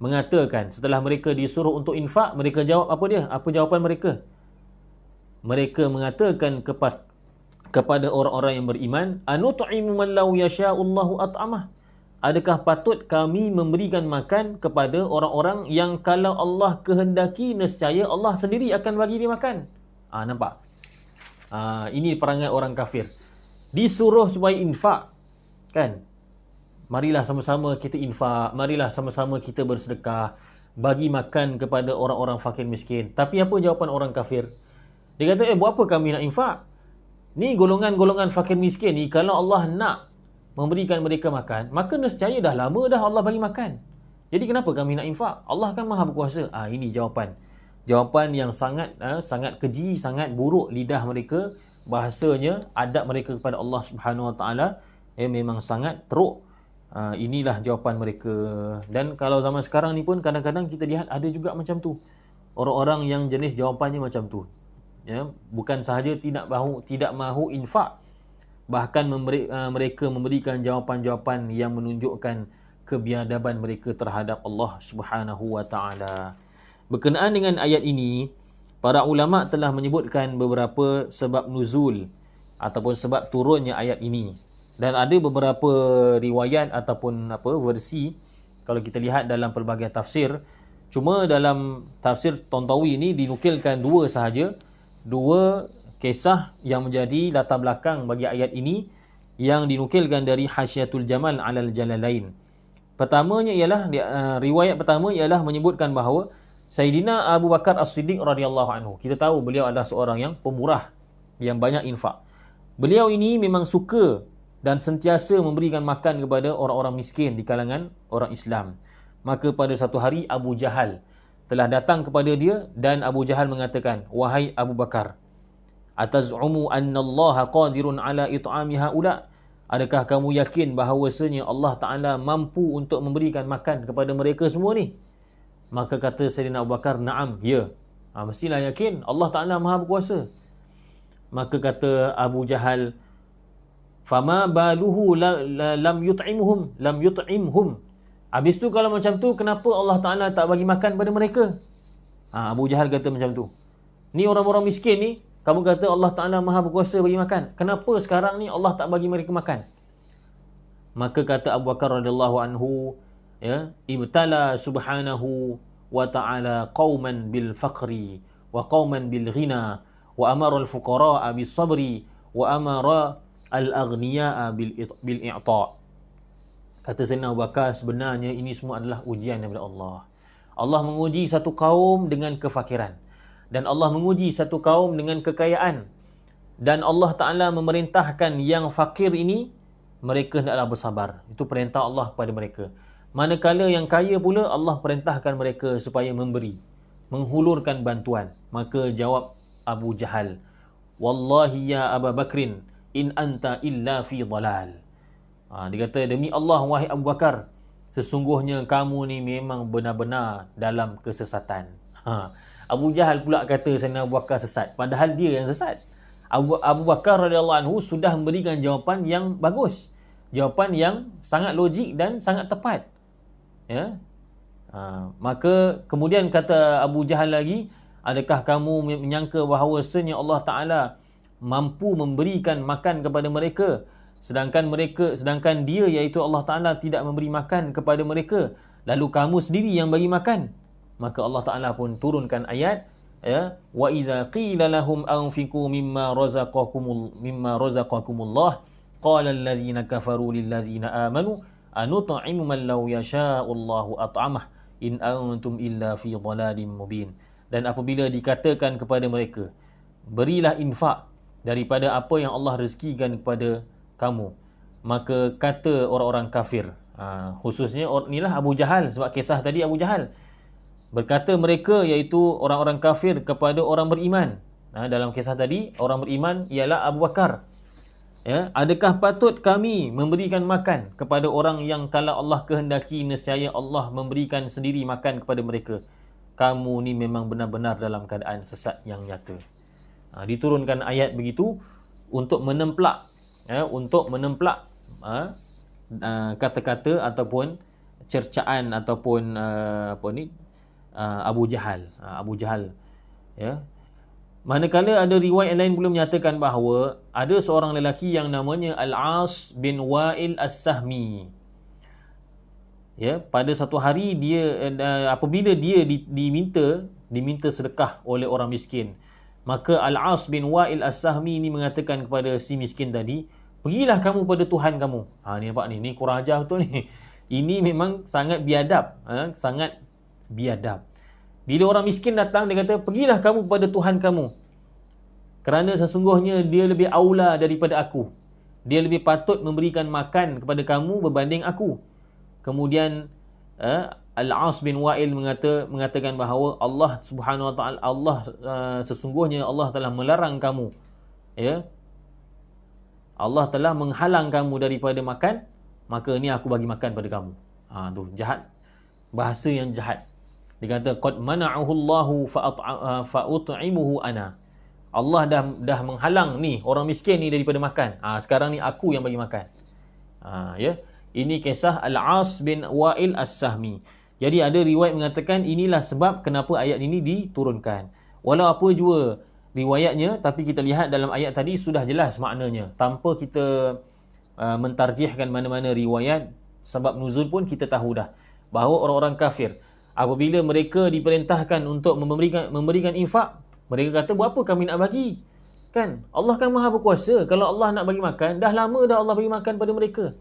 mengatakan setelah mereka disuruh untuk infak, mereka jawab apa dia? Apa jawapan mereka? Mereka mengatakan kepada orang-orang yang beriman, anut'imu man law yasha'ullahu at'amah. Adakah patut kami memberikan makan kepada orang-orang yang kalau Allah kehendaki, nescaya Allah sendiri akan bagi dia makan? Nampak? Ini perangai orang kafir. Disuruh supaya infak, kan? Marilah sama-sama kita infak, marilah sama-sama kita bersedekah, bagi makan kepada orang-orang fakir miskin. Tapi apa jawapan orang kafir? Dia kata, buat apa kami nak infak? Ni golongan-golongan fakir miskin ni, kalau Allah nak memberikan mereka makan, maka nescaya dah lama dah Allah bagi makan. Jadi kenapa kami nak infak? Allah kan maha berkuasa. Ini jawapan yang sangat keji, sangat buruk lidah mereka. Bahasanya, adab mereka kepada Allah Subhanahu Wa Taala memang sangat teruk. Inilah jawapan mereka. Dan kalau zaman sekarang ni pun kadang-kadang kita lihat ada juga macam tu. Orang-orang yang jenis jawapannya macam tu. Bukan sahaja tidak mahu infak, bahkan mereka memberikan jawapan-jawapan yang menunjukkan kebiadaban mereka terhadap Allah Subhanahu Wa Taala. Berkenaan dengan ayat ini, para ulama telah menyebutkan beberapa sebab nuzul ataupun sebab turunnya ayat ini. Dan ada beberapa riwayat ataupun versi kalau kita lihat dalam pelbagai tafsir. Cuma dalam tafsir Tantawi ini dinukilkan dua kisah yang menjadi latar belakang bagi ayat ini, yang dinukilkan dari Hasyiatul Jamal 'alal Jalalain. Pertamanya ialah riwayat pertama ialah menyebutkan bahawa Sayyidina Abu Bakar As-Siddiq radhiyallahu anhu, kita tahu beliau adalah seorang yang pemurah, yang banyak infak. Beliau ini memang suka dan sentiasa memberikan makan kepada orang-orang miskin di kalangan orang Islam. Maka pada satu hari Abu Jahal telah datang kepada dia, dan Abu Jahal mengatakan, "Wahai Abu Bakar, ataz'umu anna Allah qadirun ala it'ami haula?" Adakah kamu yakin bahawasanya Allah Ta'ala mampu untuk memberikan makan kepada mereka semua ni? Maka kata Sayyidina Abu Bakar, na'am, ya. Mestilah yakin Allah Ta'ala maha berkuasa. Maka kata Abu Jahal, fama baluhu lam yut'imhum. Habis tu kalau macam tu, kenapa Allah Ta'ala tak bagi makan pada mereka? Abu Jahal kata macam tu. Ni orang-orang miskin ni, kamu kata Allah Ta'ala maha berkuasa bagi makan. Kenapa sekarang ni Allah tak bagi mereka makan? Maka kata Abu Bakar radhiyallahu anhu, ya, ibtala subhanahu wa ta'ala qauman bil faqri wa qauman bil ghina wa amara al fuqara bis sabri wa amara al aghniya bil i'ta. Kata Sayyidina Abu Bakar, sebenarnya ini semua adalah ujian daripada Allah. Allah menguji satu kaum dengan kefakiran, dan Allah menguji satu kaum dengan kekayaan, dan Allah Ta'ala memerintahkan yang fakir ini mereka hendaklah bersabar. Itu perintah Allah kepada mereka. Manakala yang kaya pula Allah perintahkan mereka supaya memberi, menghulurkan bantuan. Maka jawab Abu Jahal, wallahi ya Abu Bakrin, in anta illa fi dalal. Dia kata, demi Allah wahai Abu Bakar, sesungguhnya kamu ni memang benar-benar dalam kesesatan. Abu Jahal pula kata Sayyidina Abu Bakar sesat, padahal dia yang sesat. Abu Bakar radhiyallahu anhu sudah memberikan jawapan yang bagus, jawapan yang sangat logik dan sangat tepat. Ya. Maka kemudian kata Abu Jahal lagi, adakah kamu menyangka bahawasanya Allah Ta'ala mampu memberikan makan kepada mereka, sedangkan dia iaitu Allah Ta'ala tidak memberi makan kepada mereka, lalu kamu sendiri yang bagi makan? Maka Allah Ta'ala pun turunkan ayat, ya, wa idza qila lahum anfiqu mimma razaqakumullah qala allazina kafaru lillazina amanu anut'imu man law yasha'u Allahu at'amah in antum illa fi dhalalin mubin. Dan apabila dikatakan kepada mereka, berilah infak daripada apa yang Allah rezekikan kepada kamu, maka kata orang-orang kafir, khususnya inilah Abu Jahal, sebab kisah tadi Abu Jahal, berkata mereka iaitu orang-orang kafir kepada orang beriman. Dalam kisah tadi orang beriman ialah Abu Bakar. Ya, adakah patut kami memberikan makan kepada orang yang kalau Allah kehendaki nescaya Allah memberikan sendiri makan kepada mereka? Kamu ni memang benar-benar dalam keadaan sesat yang nyata. Diturunkan ayat begitu untuk menemplak, ya, kata-kata ataupun cercaan ataupun Abu Jahal, ya. Manakala ada riwayat lain pula menyatakan bahawa ada seorang lelaki yang namanya Al-As bin Wa'il As-Sahmi. Ya, pada satu hari dia apabila dia diminta sedekah oleh orang miskin, maka Al-As bin Wa'il As-Sahmi ni mengatakan kepada si miskin tadi, pergilah kamu pada Tuhan kamu. Ni nampak ni kurang ajar betul ni. Ini memang sangat biadab, sangat biadab. Bila orang miskin datang, dia kata, pergilah kamu kepada Tuhan kamu, kerana sesungguhnya dia lebih aula daripada aku. Dia lebih patut memberikan makan kepada kamu berbanding aku. Kemudian Al-As bin Wa'il mengatakan bahawa Allah Subhanahu Wa Ta'ala, sesungguhnya Allah telah melarang kamu, ya, Allah telah menghalang kamu daripada makan, maka ni aku bagi makan pada kamu. Tu jahat, bahasa yang jahat. Dia kata, qad mana'ahu Allahu fa'ut'imuhu ana. Allah dah menghalang ni orang miskin ni daripada makan. Sekarang ni aku yang bagi makan. Ya. Ini kisah Al-As bin Wa'il As-Sahmi. Jadi ada riwayat mengatakan inilah sebab kenapa ayat ini diturunkan. Walau apa jua riwayatnya, tapi kita lihat dalam ayat tadi sudah jelas maknanya. Tanpa kita mentarjihkan mana-mana riwayat, sebab nuzul pun kita tahu dah bahawa orang-orang kafir apabila mereka diperintahkan untuk memberikan infak, mereka kata, buat apa kami nak bagi? Kan Allah kan maha berkuasa. Kalau Allah nak bagi makan, dah lama dah Allah bagi makan pada mereka.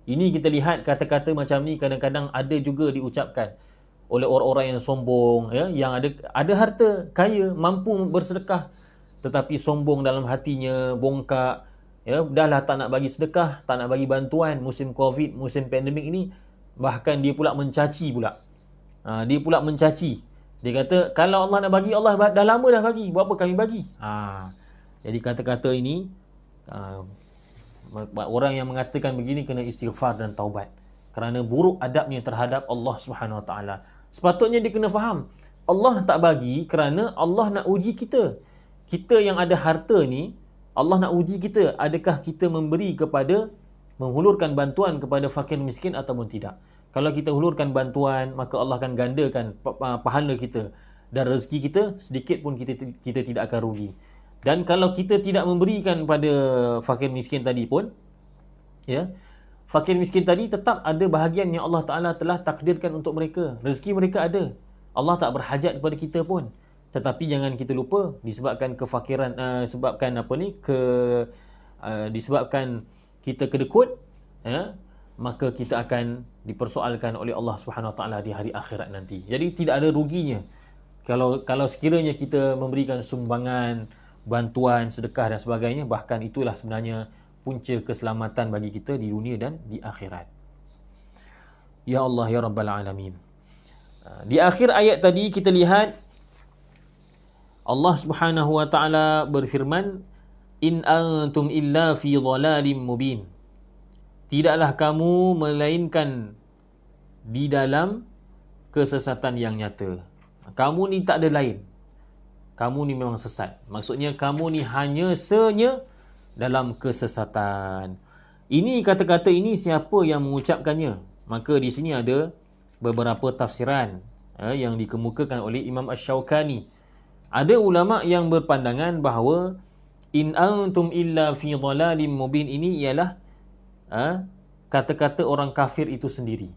Ini kita lihat kata-kata macam ni kadang-kadang ada juga diucapkan oleh orang-orang yang sombong, ya, yang ada harta, kaya, mampu bersedekah, tetapi sombong dalam hatinya, bongkak, ya, dahlah tak nak bagi sedekah, tak nak bagi bantuan musim Covid, musim pandemik ini, bahkan dia pula mencaci pula. Dia pula mencaci. Dia kata, kalau Allah nak bagi, Allah dah lama dah bagi, buat apa kami bagi? Jadi kata-kata ini Orang yang mengatakan begini kena istighfar dan taubat kerana buruk adabnya terhadap Allah Subhanahu Wa Taala. Sepatutnya dia kena faham, Allah tak bagi kerana Allah nak uji kita. Kita yang ada harta ni, Allah nak uji kita, adakah kita memberi kepada, menghulurkan bantuan kepada fakir miskin ataupun tidak. Kalau kita hulurkan bantuan, maka Allah akan gandakan pahala kita, dan rezeki kita sedikit pun kita tidak akan rugi. Dan kalau kita tidak memberikan pada fakir miskin tadi pun, ya, fakir miskin tadi tetap ada bahagian yang Allah Ta'ala telah takdirkan untuk mereka. Rezeki mereka ada. Allah tak berhajat kepada kita pun. Tetapi jangan kita lupa, disebabkan kefakiran, disebabkan kita kedekut, ya, maka kita akan dipersoalkan oleh Allah Subhanahu Wa Taala di hari akhirat nanti. Jadi tidak ada ruginya kalau sekiranya kita memberikan sumbangan, bantuan, sedekah dan sebagainya. Bahkan itulah sebenarnya punca keselamatan bagi kita di dunia dan di akhirat. Ya Allah, ya Rabbal Alamin. Di akhir ayat tadi kita lihat Allah Subhanahu Wa Taala berfirman, in antum illa fi dhalalim mubin. Tidaklah kamu melainkan di dalam kesesatan yang nyata. Kamu ni tak ada lain. Kamu ni memang sesat. Maksudnya kamu ni hanya dalam kesesatan. Ini kata-kata ini siapa yang mengucapkannya? Maka di sini ada beberapa tafsiran yang dikemukakan oleh Imam Asy-Syaukani. Ada ulama yang berpandangan bahawa in antum illa fi dhalalim mubin ini ialah kata-kata orang kafir itu sendiri.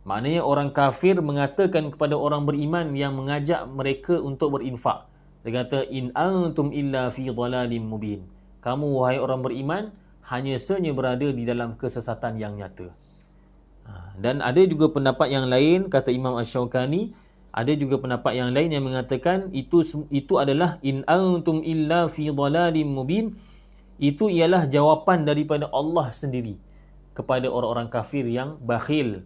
Maknanya orang kafir mengatakan kepada orang beriman yang mengajak mereka untuk berinfak. Dia kata in antum illa fi dhalalim mubin. Kamu wahai orang beriman hanya berada di dalam kesesatan yang nyata. Dan ada juga pendapat yang lain, kata Imam Asy-Syaukani, ada juga pendapat yang lain yang mengatakan itu adalah in antum illa fi dhalalim mubin. Itu ialah jawapan daripada Allah sendiri kepada orang-orang kafir yang bakhil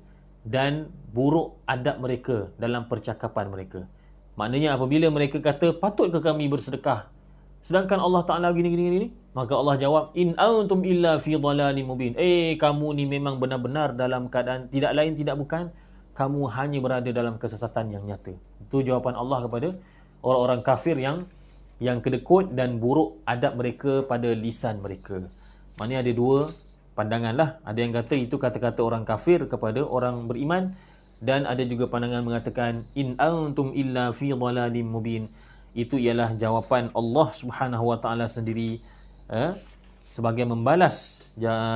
dan buruk adab mereka dalam percakapan mereka. Maknanya apabila mereka kata, patutkah kami bersedekah sedangkan Allah Ta'ala gini, maka Allah jawab, in antum illa fi dhalalim mubin. Kamu ni memang benar-benar dalam keadaan tidak lain tidak bukan, kamu hanya berada dalam kesesatan yang nyata. Itu jawapan Allah kepada orang-orang kafir yang kedekut dan buruk adab mereka pada lisan mereka. Maknanya ada dua pandangan lah. Ada yang kata itu kata-kata orang kafir kepada orang beriman, dan ada juga pandangan mengatakan in antum illa fi dhalalim mubin. Itu ialah jawapan Allah Subhanahu Wa Taala sendiri sebagai membalas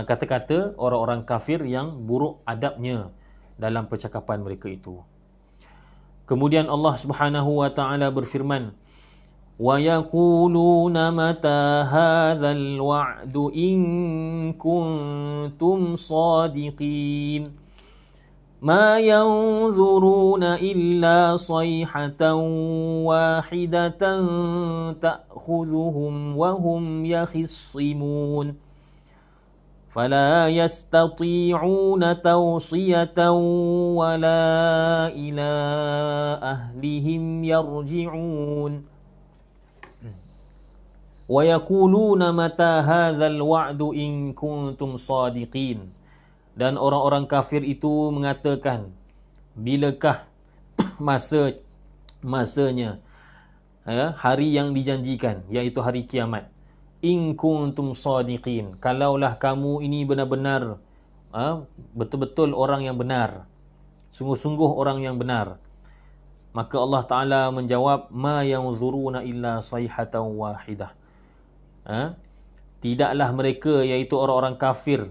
kata-kata orang-orang kafir yang buruk adabnya dalam percakapan mereka itu. Kemudian Allah Subhanahu Wa Taala berfirman, wa yaquluna mata hadzal wa'du in kuntum shadiqin. Ma yanzuruna illa sayhatan wahidatan ta'khudhuhum wa hum yakhissimun. Fala yastati'una tawsiyatan wala ila ahlihim yarji'un. Wa yaquluna mata hadzal wa'du in kuntum shadiqin. Dan orang-orang kafir itu mengatakan, bilakah masanya hari yang dijanjikan, iaitu hari kiamat. In kuntum shadiqin, kalaulah kamu ini benar-benar betul-betul orang yang benar, sungguh-sungguh orang yang benar. Maka Allah Ta'ala menjawab, ma yanzuruna illa sayhatan wahidah. Tidaklah mereka, iaitu orang-orang kafir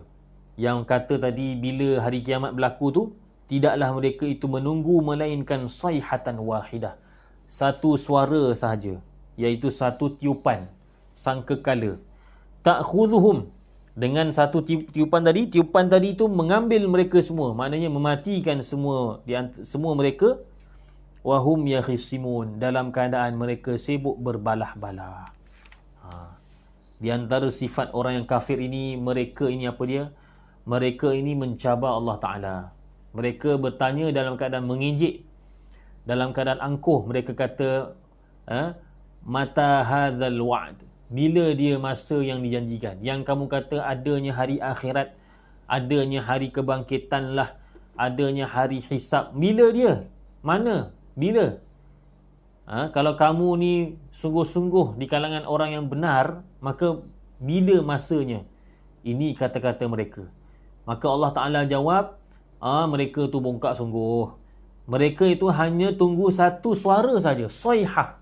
yang kata tadi bila hari kiamat berlaku tu, tidaklah mereka itu menunggu melainkan sayhatan wahidah, satu suara sahaja, iaitu satu tiupan sangkakala. Ta'khudhuhum, dengan satu tiupan tadi itu mengambil mereka semua, maknanya mematikan semua mereka. Wahum yakhissimun, dalam keadaan mereka sibuk berbalah-balah. Di antara sifat orang yang kafir ini, mereka ini apa dia? Mereka ini mencabar Allah Ta'ala. Mereka bertanya dalam keadaan mengejek, dalam keadaan angkuh. Mereka kata, mata hadzal wa'd, Bila dia masa yang dijanjikan? Yang kamu kata adanya hari akhirat, adanya hari kebangkitan lah, adanya hari hisab. Bila dia? Mana? Bila? Kalau kamu ni sungguh-sungguh di kalangan orang yang benar, maka bila masanya? Ini kata-kata mereka. Maka Allah Ta'ala jawab, mereka tu bongkak sungguh. Mereka itu hanya tunggu satu suara saja, soihah.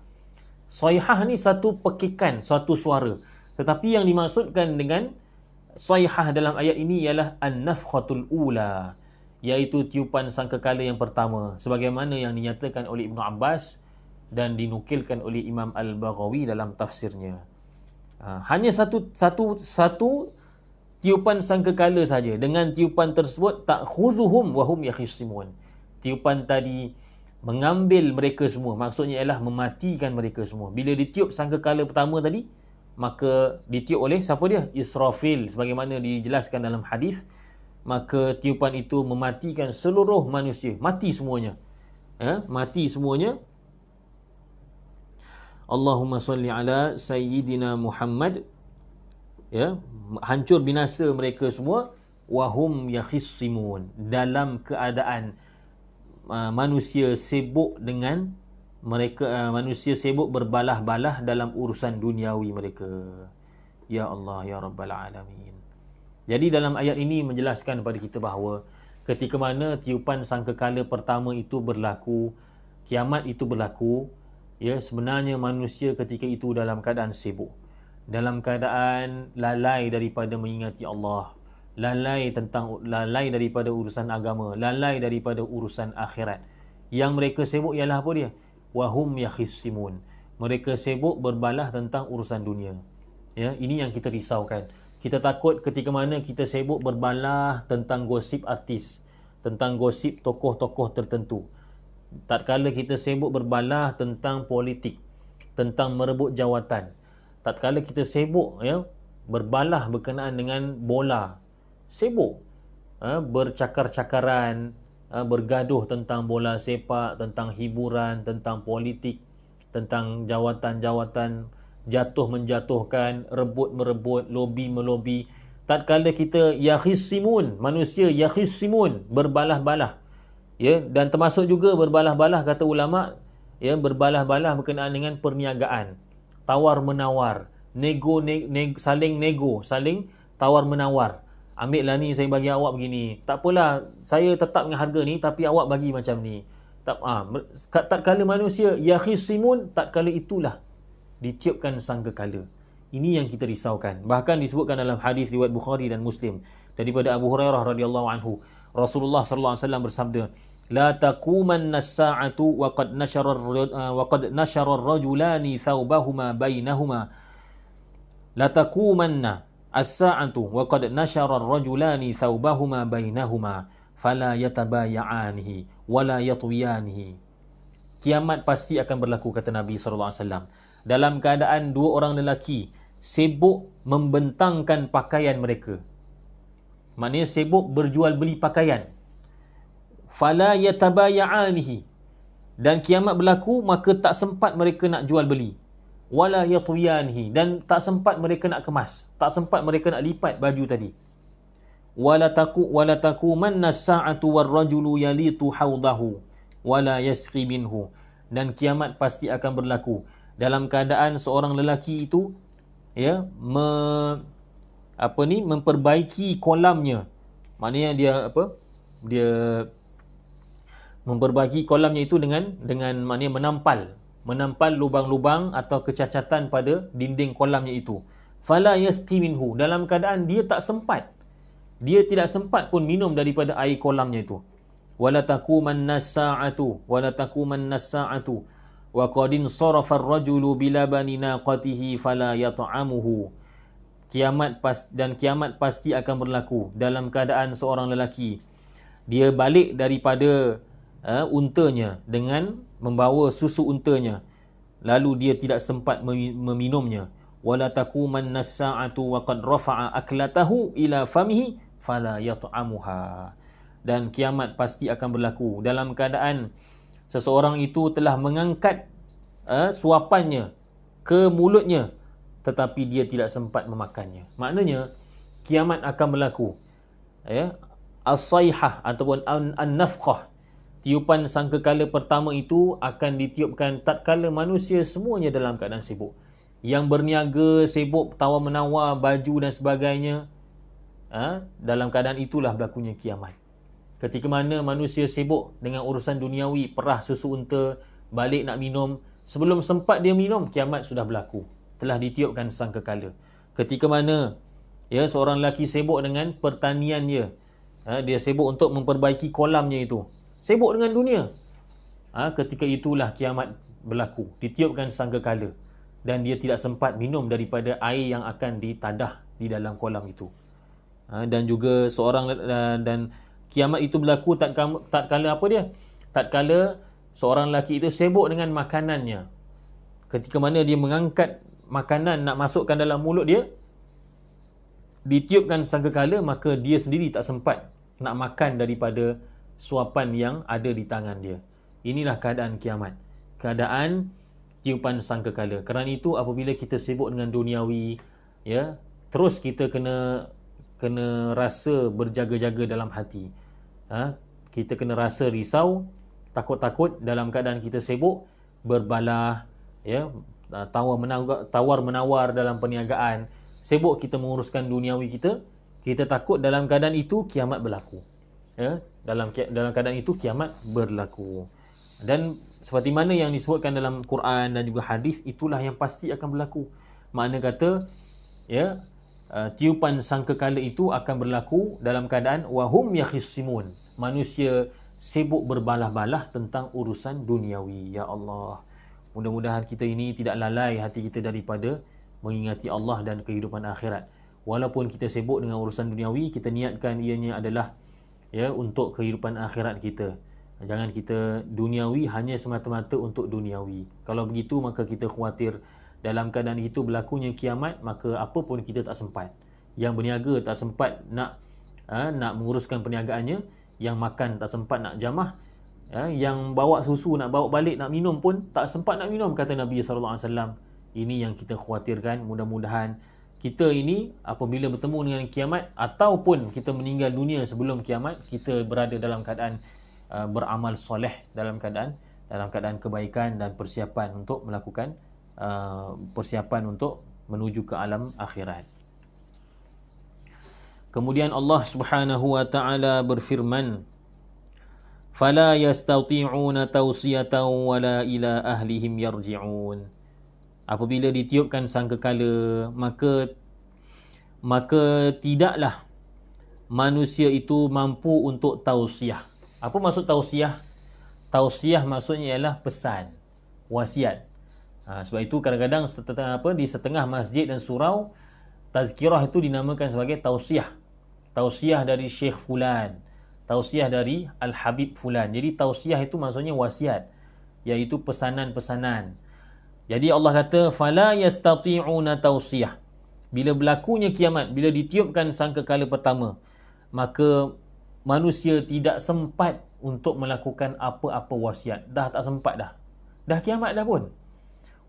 Soihah ni satu pekikan, satu suara. Tetapi yang dimaksudkan dengan soihah dalam ayat ini ialah an-nafkhatul ula, iaitu tiupan sangkakala yang pertama, sebagaimana yang dinyatakan oleh Ibnu Abbas dan dinukilkan oleh Imam Al-Baghawi dalam tafsirnya. Hanya satu tiupan sangkakala saja. Dengan tiupan tersebut ta'khuzuhum wa hum yakhisimun. Tiupan tadi mengambil mereka semua, maksudnya ialah mematikan mereka semua. Bila ditiup sangkakala pertama tadi, maka ditiup oleh siapa dia? Israfil, sebagaimana dijelaskan dalam hadis. Maka tiupan itu mematikan seluruh manusia, mati semuanya. Mati semuanya. Allahumma salli ala sayyidina Muhammad. Hancur binasa mereka semua. Wahum yakhisimun, dalam keadaan manusia sibuk dengan mereka, manusia sibuk berbalah-balah dalam urusan duniawi mereka. Ya Allah, ya Rabbal Alamin. Jadi dalam ayat ini menjelaskan kepada kita bahawa ketika mana tiupan sangkakala pertama itu berlaku, kiamat itu berlaku, sebenarnya manusia ketika itu dalam keadaan sibuk, dalam keadaan lalai daripada mengingati Allah, lalai daripada urusan agama, lalai daripada urusan akhirat. Yang mereka sibuk ialah apa dia? Wahum yakhisimun. Mereka sibuk berbalah tentang urusan dunia. Ini yang kita risaukan. Kita takut ketika mana kita sibuk berbalah tentang gosip artis, tentang gosip tokoh-tokoh tertentu. Tatkala kita sibuk berbalah tentang politik, tentang merebut jawatan, tatkala kita sibuk berbalah berkenaan dengan bola, sibuk bercakar-cakaran, bergaduh tentang bola sepak, tentang hiburan, tentang politik, tentang jawatan-jawatan, jatuh-menjatuhkan, rebut-merebut, lobi-melobi. Tatkala kita yakhisimun, manusia yakhisimun, berbalah-balah. Dan termasuk juga berbalah-balah, kata ulama, berbalah-balah berkenaan dengan perniagaan, tawar-menawar, saling tawar-menawar. Ambil lah ni, saya bagi awak begini. Tak apalah, saya tetap dengan harga ni, tapi awak bagi macam ni. Tatkala manusia yakhisimun, tatkala itulah ditiupkan sangkakala. Ini yang kita risaukan. Bahkan disebutkan dalam hadis riwayat Bukhari dan Muslim daripada Abu Hurairah radhiyallahu anhu, Rasulullah sallallahu alaihi wasallam bersabda, la taqumanna as-sa'atu wa qad nashara ar-rajulani thawbahuma bainahuma. La taqumanna as-sa'atu wa qad nashara ar-rajulani thawbahuma bainahuma fala yatabaya'anihi wa la yatwiyanihi. Kiamat pasti akan berlaku, kata Nabi sallallahu alaihi wasallam, dalam keadaan dua orang lelaki sibuk membentangkan pakaian mereka. Maknanya sibuk berjual beli pakaian. Fala yatabaya'anihi. Dan kiamat berlaku, maka tak sempat mereka nak jual beli. Wala yatwiyanihi. Dan tak sempat mereka nak kemas. Tak sempat mereka nak lipat baju tadi. Wala taqumanna as-sa'atu war-rajulu yalitu hawdahu wala yasqi minhu. Dan kiamat pasti akan berlaku dalam keadaan seorang lelaki itu memperbaiki kolamnya. Maknanya dia memperbaiki kolamnya itu dengan maknanya menampal lubang-lubang atau kecacatan pada dinding kolamnya itu. Fala yasqi minhu, dalam keadaan dia tak sempat, dia tidak sempat pun minum daripada air kolamnya itu. Wala taqumanna as-sa'atu wa qadin sarafa ar-rajulu bilabani naqatihi fala yat'amuhu. Kiamat pasti akan berlaku dalam keadaan seorang lelaki dia balik daripada untanya dengan membawa susu untanya, lalu dia tidak sempat meminumnya. Wala taqumanna as-sa'atu wa qad rafa'a aklatahu ila famihi fala yat'amuha. Dan kiamat pasti akan berlaku dalam keadaan seseorang itu telah mengangkat suapannya ke mulutnya, tetapi dia tidak sempat memakannya. Maknanya kiamat akan berlaku. Ya, as-sayhah ataupun an-nafkhah, tiupan sangkakala pertama itu akan ditiupkan tatkala manusia semuanya dalam keadaan sibuk. Yang berniaga sibuk tawar menawar baju dan sebagainya, dalam keadaan itulah berlakunya kiamat. Ketika mana manusia sibuk dengan urusan duniawi, perah susu unta, balik nak minum, sebelum sempat dia minum, kiamat sudah berlaku, telah ditiupkan sangkakala. Ketika mana seorang lelaki sibuk dengan pertanian dia, dia sibuk untuk memperbaiki kolamnya itu, sibuk dengan dunia, ketika itulah kiamat berlaku, ditiupkan sangkakala, dan dia tidak sempat minum daripada air yang akan ditadah di dalam kolam itu. Dan juga dan kiamat itu berlaku tatkala apa dia? Tatkala seorang lelaki itu sibuk dengan makanannya. Ketika mana dia mengangkat makanan nak masukkan dalam mulut dia, ditiupkan sangkakala, maka dia sendiri tak sempat nak makan daripada suapan yang ada di tangan dia. Inilah keadaan kiamat, keadaan tiupan sangkakala. Kerana itu apabila kita sibuk dengan duniawi, terus kita kena rasa berjaga-jaga dalam hati. Kita kena rasa risau, takut-takut dalam keadaan kita sibuk berbalah, tawar menawar dalam perniagaan, sibuk kita menguruskan duniawi kita. Kita takut dalam keadaan itu kiamat berlaku. Dalam keadaan itu kiamat berlaku. Dan seperti mana yang disebutkan dalam Quran dan juga hadis, itulah yang pasti akan berlaku. Makna kata, tiupan sangkakala itu akan berlaku dalam keadaan wahum yakhisimun, manusia sibuk berbalah-balah tentang urusan duniawi. Ya Allah, mudah-mudahan kita ini tidak lalai hati kita daripada mengingati Allah dan kehidupan akhirat. Walaupun kita sibuk dengan urusan duniawi, kita niatkan ianya adalah untuk kehidupan akhirat kita. Jangan kita duniawi hanya semata-mata untuk duniawi. Kalau begitu, maka kita khawatir dalam keadaan itu berlakunya kiamat, maka apa pun kita tak sempat. Yang berniaga tak sempat nak menguruskan perniagaannya, yang makan tak sempat nak jamah, yang bawa susu nak bawa balik nak minum pun tak sempat nak minum, kata Nabi SAW. Ini yang kita khawatirkan. Mudah-mudahan kita ini apabila bertemu dengan kiamat, ataupun kita meninggal dunia sebelum kiamat, kita berada dalam keadaan beramal soleh, dalam keadaan kebaikan dan persiapan untuk melakukan persiapan untuk menuju ke alam akhirat. Kemudian Allah Subhanahu wa taala berfirman, "Fala yastati'una tawsiyatan wala ila ahlihim yarji'un." Apabila ditiupkan sangkakala, maka tidaklah manusia itu mampu untuk tausiah. Apa maksud tausiah? Tausiah maksudnya ialah pesan, wasiat. Sebab itu kadang-kadang di setengah masjid dan surau, tazkirah itu dinamakan sebagai tausiah. Tausiah dari Syekh Fulan, tausiah dari Al-Habib Fulan. Jadi tausiah itu maksudnya wasiat, iaitu pesanan-pesanan. Jadi Allah kata, fala yastati'una tausiyah. Bila berlakunya kiamat, bila ditiupkan sangkakala pertama, maka manusia tidak sempat untuk melakukan apa-apa wasiat. Dah tak sempat dah. Dah kiamat dah pun.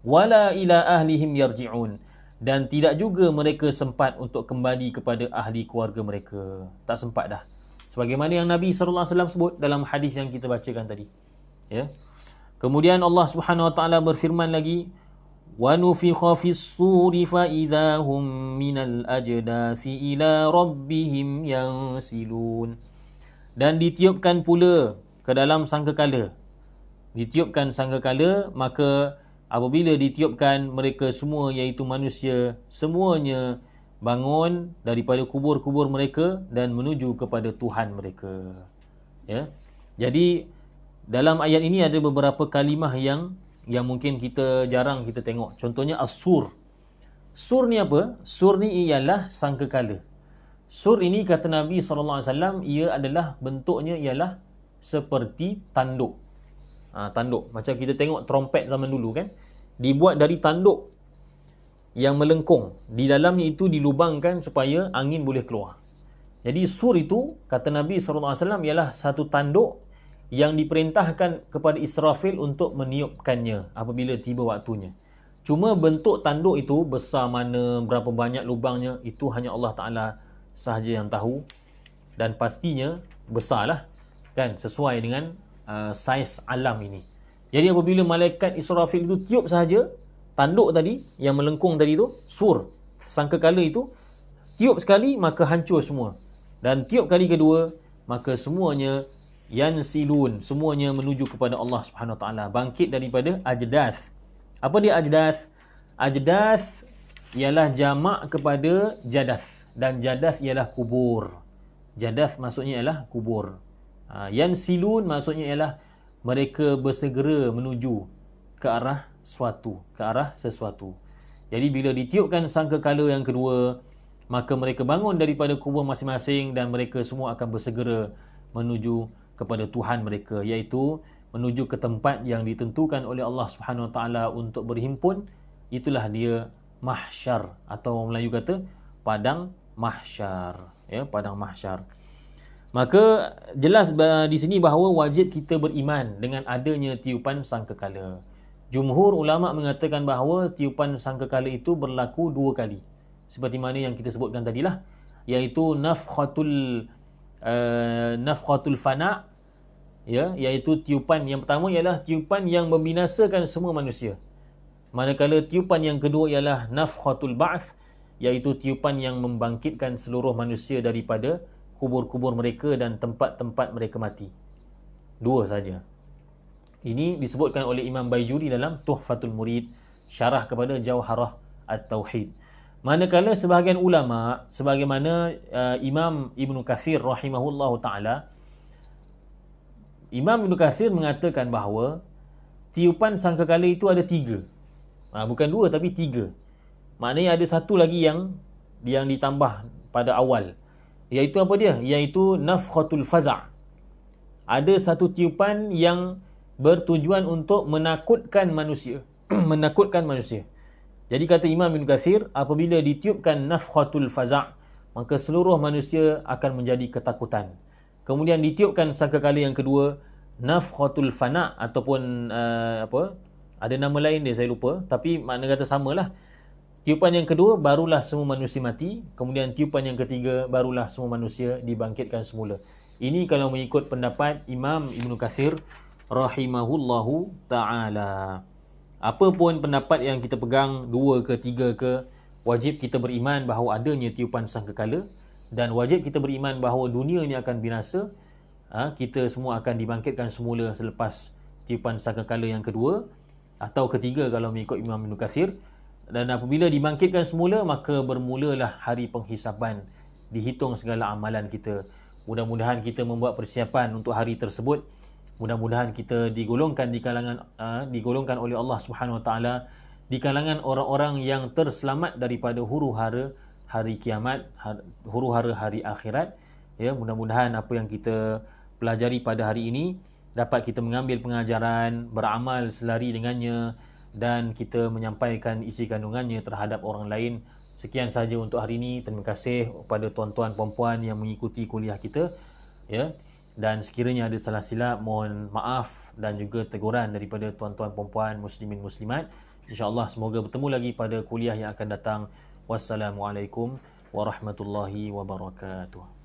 Wala ila ahlihim yarji'un. Dan tidak juga mereka sempat untuk kembali kepada ahli keluarga mereka. Tak sempat dah. Sebagaimana yang Nabi SAW sebut dalam hadis yang kita bacakan tadi. Kemudian Allah Subhanahu Wa Taala berfirman lagi, wa nufikha fis suri fa idza hum minal ajdasi ila rabbihim yansilun. Dan ditiupkan pula ke dalam sangkakala. Ditiupkan sangkakala, maka apabila ditiupkan, mereka semua iaitu manusia semuanya bangun daripada kubur-kubur mereka dan menuju kepada Tuhan mereka. Jadi dalam ayat ini ada beberapa kalimah yang mungkin kita jarang kita tengok. Contohnya as-sur. Sur ni apa? Sur ni ialah sangkakala. Sur ini kata Nabi SAW, ia adalah bentuknya ialah seperti tanduk. Tanduk. Macam kita tengok trompet zaman dulu kan. Dibuat dari tanduk yang melengkung. Di dalamnya itu dilubangkan supaya angin boleh keluar. Jadi sur itu, kata Nabi SAW, ialah satu tanduk yang diperintahkan kepada Israfil untuk meniupkannya apabila tiba waktunya. Cuma bentuk tanduk itu besar mana, berapa banyak lubangnya, itu hanya Allah Ta'ala sahaja yang tahu. Dan pastinya besarlah, kan, sesuai dengan saiz alam ini. Jadi apabila malaikat Israfil itu tiup sahaja, tanduk tadi yang melengkung tadi tu, sur, sangkakala itu, tiup sekali maka hancur semua. Dan tiup kali kedua, maka semuanya yansilun, semuanya menuju kepada Allah Subhanahu Wa Taala, bangkit daripada ajdath. Apa dia ajdath? Ajdath ialah jamak kepada jadath, dan jadath ialah kubur. Jadath maksudnya ialah kubur. Yansilun maksudnya ialah mereka bersegera menuju ke arah sesuatu. Jadi bila ditiupkan sangkakala yang kedua, maka mereka bangun daripada kubur masing-masing dan mereka semua akan bersegera menuju kepada Tuhan mereka, iaitu menuju ke tempat yang ditentukan oleh Allah Subhanahu Wa Taala untuk berhimpun. Itulah dia mahsyar, atau orang Melayu kata padang mahsyar, ya, padang mahsyar. Maka jelas di sini bahawa wajib kita beriman dengan adanya tiupan sangkakala. Jumhur ulama mengatakan bahawa tiupan sangkakala itu berlaku 2 kali, seperti mana yang kita sebutkan tadilah, iaitu nafkhatul fana, ya, iaitu tiupan yang pertama ialah tiupan yang membinasakan semua manusia. Manakala tiupan yang kedua ialah nafkhatul ba'th, iaitu tiupan yang membangkitkan seluruh manusia daripada kubur-kubur mereka dan tempat-tempat mereka mati. 2 saja. Ini disebutkan oleh Imam Baijuri dalam Tuhfatul Murid, syarah kepada Jauharah At-Tauhid. Manakala sebahagian ulama, sebagaimana Imam Ibn Kathir rahimahullahu ta'ala, Imam Ibn Kathir mengatakan bahawa tiupan sangkakala itu ada 3. Bukan 2 tapi 3. Maknanya ada satu lagi yang ditambah pada awal, iaitu apa dia? Iaitu nafkhatul faza'. Ada satu tiupan yang bertujuan untuk menakutkan manusia. Menakutkan manusia. Jadi kata Imam Ibn Kathir, apabila ditiupkan nafkhatul faza', maka seluruh manusia akan menjadi ketakutan. Kemudian ditiupkan sangkakala yang kedua, nafkhatul fana', ataupun ada nama lain dia, saya lupa, tapi makna kata samalah. Tiupan yang kedua barulah semua manusia mati. Kemudian tiupan yang ketiga barulah semua manusia dibangkitkan semula. Ini kalau mengikut pendapat Imam Ibn Kathir rahimahullahu ta'ala. Apa pun pendapat yang kita pegang, 2 ke 3 ke, wajib kita beriman bahawa adanya tiupan sangkakala, dan wajib kita beriman bahawa dunia ini akan binasa. Kita semua akan dibangkitkan semula selepas tiupan sangkakala yang kedua atau ketiga kalau mengikut Imam Ibn Kathir. Dan apabila dibangkitkan semula, maka bermulalah hari penghisapan, dihitung segala amalan kita. Mudah-mudahan kita membuat persiapan untuk hari tersebut. Mudah-mudahan kita digolongkan digolongkan oleh Allah Subhanahu Wa Taala di kalangan orang-orang yang terselamat daripada huru-hara hari kiamat, huru-hara hari akhirat. Ya, mudah-mudahan apa yang kita pelajari pada hari ini dapat kita mengambil pengajaran, beramal selari dengannya, dan kita menyampaikan isi kandungannya terhadap orang lain. Sekian sahaja untuk hari ini. Terima kasih kepada tuan-tuan puan-puan yang mengikuti kuliah kita, ya. Dan sekiranya ada salah silap, mohon maaf dan juga teguran daripada tuan-tuan puan-puan muslimin muslimat. InsyaAllah semoga bertemu lagi pada kuliah yang akan datang. Wassalamualaikum warahmatullahi wabarakatuh.